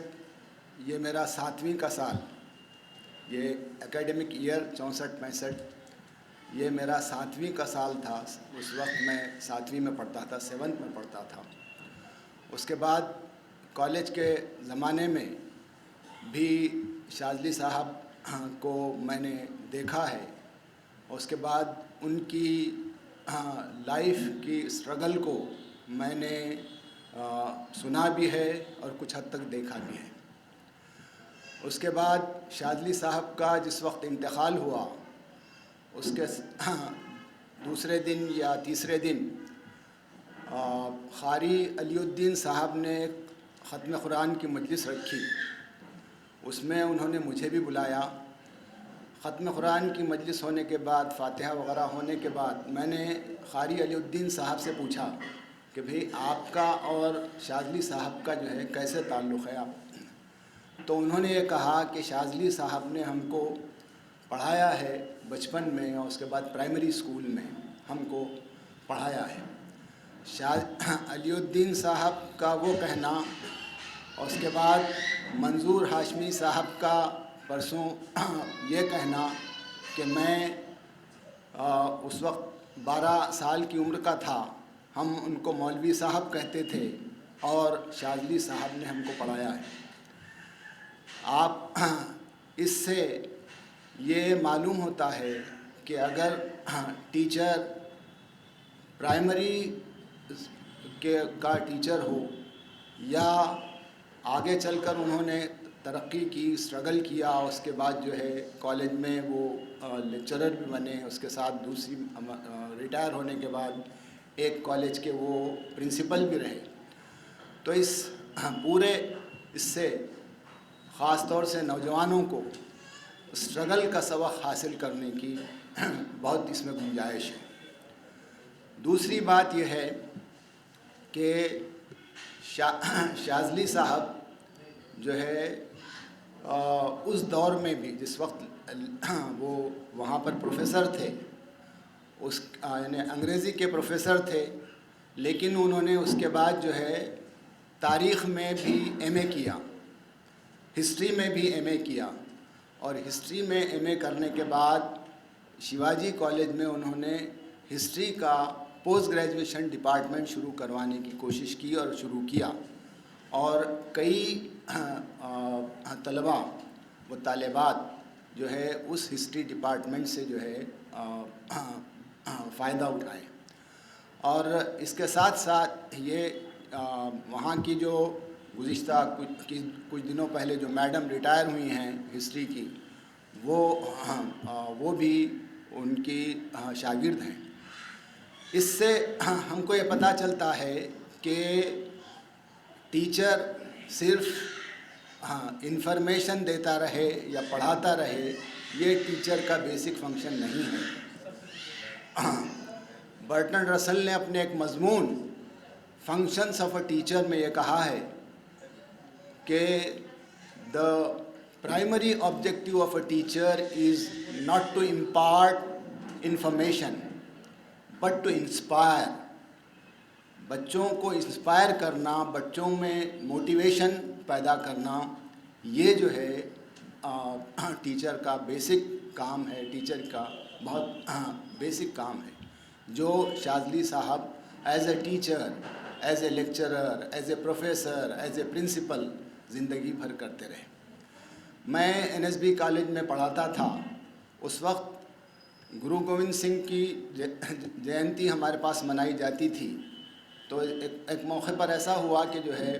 ये मेरा 7वीं का साल, ये एकेडमिक ईयर 64-65 ये मेरा 7वीं का साल था। उस वक्त मैं 7वीं में पढ़ता था, 7th में पढ़ता था। उसके बाद कॉलेज के ज़माने में भी शाज़ली साहब को मैंने देखा है। उसके बाद उनकी लाइफ की स्ट्रगल को मैंने सुना भी है और कुछ हद तक देखा भी है। उसके बाद शाज़ली साहब का जिस वक्त इंतकाल हुआ, उसके दूसरे दिन या तीसरे दिन क़ारी अलीउद्दीन साहब ने ख़त्म कुरान की मजलिस रखी। उसमें उन्होंने मुझे भी बुलाया। ख़त्म कुरान की मजलिस होने के बाद, फ़ातिहा वग़ैरह होने के बाद, मैंने क़ारी अलीउद्दीन साहब से पूछा कि भाई आपका और शाज़ली साहब का जो है कैसे ताल्लुक़ है आप? तो उन्होंने ये कहा कि शाज़ली साहब ने हमको पढ़ाया है बचपन में और उसके बाद प्राइमरी स्कूल में हमको पढ़ाया है। अलीउद्दीन साहब का वो कहना और उसके बाद मंजूर हाशमी साहब का परसों ये कहना कि मैं उस वक्त 12 साल की उम्र का था, हम उनको मौलवी साहब कहते थे और शाज़ली साहब ने हमको पढ़ाया है। आप इससे ये मालूम होता है कि अगर टीचर प्राइमरी का टीचर हो या आगे चलकर उन्होंने तरक्की की, स्ट्रगल किया, उसके बाद जो है कॉलेज में वो लेक्चरर भी बने, उसके साथ दूसरी रिटायर होने के बाद एक कॉलेज के वो प्रिंसिपल भी रहे। तो इस पूरे इससे ख़ास तौर से नौजवानों को स्ट्रगल का सबक हासिल करने की बहुत इसमें गुंजाइश है। दूसरी बात यह है कि शाज़ली साहब जो है उस दौर में भी जिस वक्त वो वहाँ पर प्रोफेसर थे, उस यानी अंग्रेज़ी के प्रोफेसर थे, लेकिन उन्होंने उसके बाद जो है तारीख़ में भी एमए किया, हिस्ट्री में भी एमए किया, और हिस्ट्री में एमए करने के बाद शिवाजी कॉलेज में उन्होंने हिस्ट्री का पोस्ट ग्रेजुएशन डिपार्टमेंट शुरू करवाने की कोशिश की और शुरू किया, और कई तलबा व तालिबात जो है उस हिस्ट्री डिपार्टमेंट से जो है फ़ायदा उठाए। और इसके साथ साथ ये वहाँ की जो गुज़िश्ता कुछ दिनों पहले जो मैडम रिटायर हुई हैं हिस्ट्री की, वो भी उनकी शागिर्द हैं। इससे हमको ये पता चलता है कि टीचर सिर्फ इंफॉर्मेशन देता रहे या पढ़ाता रहे, ये टीचर का बेसिक फंक्शन नहीं है। बर्टन रसल ने अपने एक मज़मून फंक्शंस ऑफ अ टीचर में ये कहा है कि the primary objective of a teacher is not to impart information but to inspire. बच्चों को इंस्पायर करना, बच्चों में मोटिवेशन पैदा करना, ये जो है टीचर का बेसिक काम है, टीचर का बहुत बेसिक काम है, जो शाज़ली साहब as a teacher, as a lecturer, as a professor, as a principal ज़िंदगी भर करते रहे। मैं एनएसबी कॉलेज में पढ़ाता था, उस वक्त गुरु गोविंद सिंह की जयंती हमारे पास मनाई जाती थी। तो एक मौके पर ऐसा हुआ कि जो है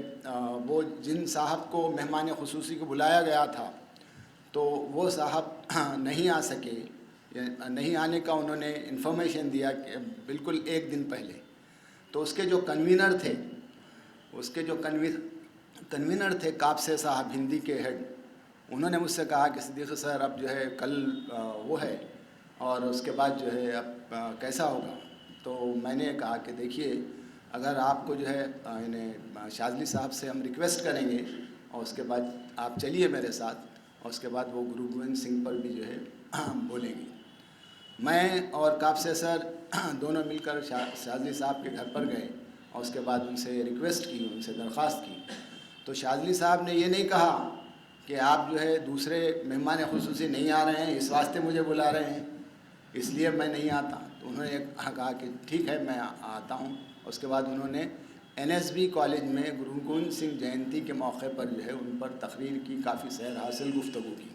वो जिन साहब को मेहमान ख़ुसूसी को बुलाया गया था, तो वो साहब नहीं आ सके, नहीं आने का उन्होंने इन्फॉर्मेशन दिया कि बिल्कुल एक दिन पहले। तो उसके जो कन्वीनर थे काबसे साहब, हिंदी के हेड, उन्होंने मुझसे कहा कि सिद्दीक़ी सर अब जो है कल वो है और उसके बाद जो है अब कैसा होगा। तो मैंने कहा कि देखिए, अगर आपको जो है इन्हें शाज़ली साहब से हम रिक्वेस्ट करेंगे और उसके बाद आप चलिए मेरे साथ, और उसके बाद वो गुरु गोविंद सिंह पर भी जो है बोलेंगे। मैं और काबसे सर दोनों मिलकर शाज़ली साहब के घर पर गए और उसके बाद उनसे रिक्वेस्ट की, उनसे दरख्वास्त की। तो शाज़ली साहब ने ये नहीं कहा कि आप जो है दूसरे मेहमान ख़ुसूसी नहीं आ रहे हैं, इस वास्ते मुझे बुला रहे हैं, इसलिए मैं नहीं आता। तो उन्होंने कहा कि ठीक है मैं आता हूँ। उसके बाद उन्होंने एनएसबी कॉलेज में गुरु गोविंद सिंह जयंती के मौके पर जो है उन पर तकरीर की, काफ़ी सैर हासिल गुफ्तगू की।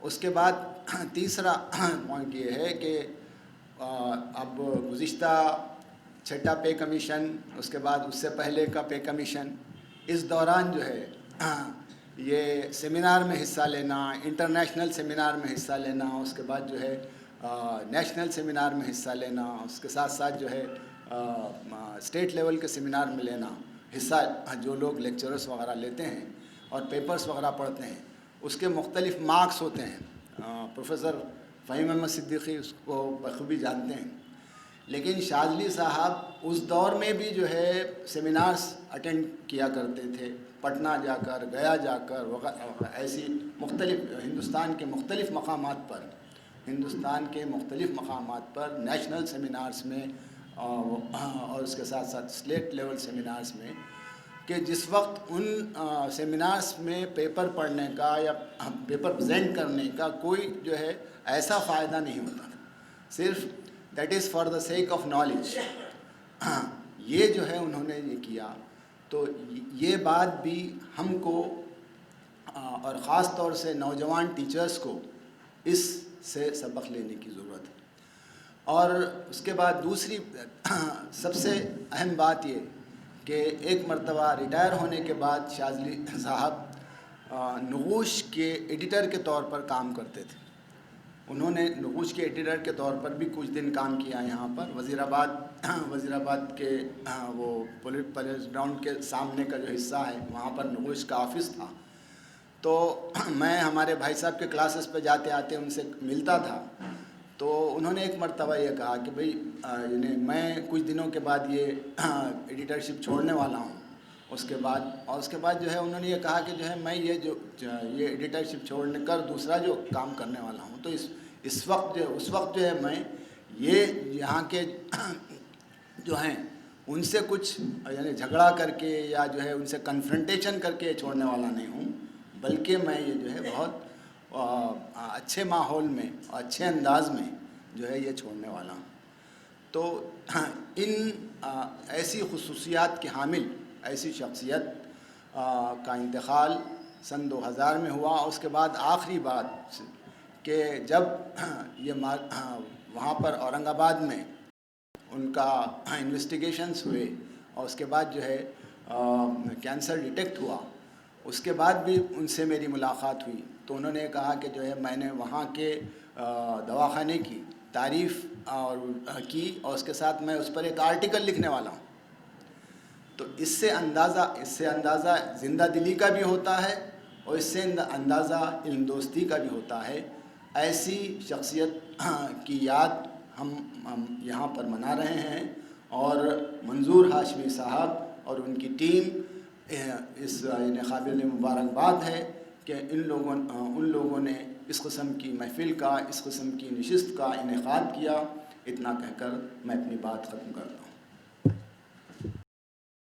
उसके बाद तीसरा पॉइंट ये है कि अब गुज़िश्ता छठा पे कमीशन, उसके बाद उससे पहले का पे कमीशन, इस दौरान जो है ये सेमिनार में हिस्सा लेना, इंटरनेशनल सेमिनार में हिस्सा लेना, उसके बाद जो है नेशनल सेमिनार में हिस्सा लेना, उसके साथ साथ जो है स्टेट लेवल के सेमिनार में लेना हिस्सा, जो लोग लेक्चरर्स वगैरह लेते हैं और पेपर्स वगैरह पढ़ते हैं, उसके मुख्तलिफ मार्क्स होते हैं। प्रोफेसर फ़हीम अहमद सिद्दीक़ी उसको बखूबी जानते हैं। लेकिन शाज़ली साहब उस दौर में भी जो है सेमिनार्स अटेंड किया करते थे, पटना जाकर, गया जाकर, ऐसी मुख्तलिफ हिंदुस्तान के मुख्तलिफ मकामात पर नेशनल सेमिनार्स में और उसके साथ साथ स्टेट लेवल सेमिनार्स में, कि जिस वक्त उन सेमिनार्स में पेपर पढ़ने का या पेपर प्रेजेंट करने का कोई जो है ऐसा फ़ायदा नहीं होता था, सिर्फ that is for the sake of knowledge. ये जो है उन्होंने ये किया। तो ये बात भी हमको और ख़ास तौर से नौजवान टीचर्स को इस से सबक लेने की ज़रूरत है। और उसके बाद दूसरी सबसे अहम बात ये कि एक मरतबा रिटायर होने के बाद शाज़ली साहब نقوش کے ایڈیٹر کے طور پر کام کرتے تھے. انہوں نے نقوش کے ایڈیٹر کے طور پر بھی کچھ دن کام کیا یہاں پر. وزیر آباد کے وہ پولیس گراؤنڈ کے سامنے کا جو حصہ ہے وہاں پر نقوش کا آفس تھا. تو میں ہمارے بھائی صاحب کے کلاسز پہ جاتے آتے ان سے ملتا تھا. تو انہوں نے ایک مرتبہ یہ کہا کہ بھئی یعنی میں کچھ دنوں کے بعد یہ ایڈیٹرشپ چھوڑنے والا ہوں. اس کے بعد جو ہے انہوں نے یہ کہا کہ جو ہے میں یہ ایڈیٹرشپ چھوڑنے کر دوسرا جو کام کرنے والا ہوں. تو اس وقت جو ہے میں یہ یہاں کے جو ہیں ان سے کچھ یعنی جھگڑا کر کے یا جو ہے ان سے کنفرنٹیشن کر کے چھوڑنے والا نہیں ہوں، بلکہ میں یہ جو ہے بہت اچھے ماحول میں اور اچھے انداز میں جو ہے یہ چھوڑنے والا ہوں. تو ان ایسی خصوصیات کے حامل ایسی شخصیت کا انتقال سن 2000 میں ہوا. اس کے بعد آخری بات کہ جب یہ وہاں پر اورنگ آباد میں ان کا انویسٹیگیشنز ہوئے اور اس کے بعد جو ہے کینسر ڈیٹیکٹ ہوا، اس کے بعد بھی ان سے میری ملاقات ہوئی. تو انہوں نے کہا کہ جو ہے میں نے وہاں کے دواخانے کی تعریف کی اور اس کے ساتھ میں اس پر ایک آرٹیکل لکھنے والا ہوں. تو اس سے اندازہ زندہ دلی کا بھی ہوتا ہے اور اس سے اندازہ علم دوستی کا بھی ہوتا ہے. ایسی شخصیت کی یاد ہم یہاں پر منا رہے ہیں اور منظور ہاشمی صاحب اور ان کی ٹیم اس قابل مبارکباد ہے کہ ان لوگوں نے اس قسم کی محفل کا، اس قسم کی نشست کا انعقاد کیا. اتنا کہہ کر میں اپنی بات ختم کرتا ہوں.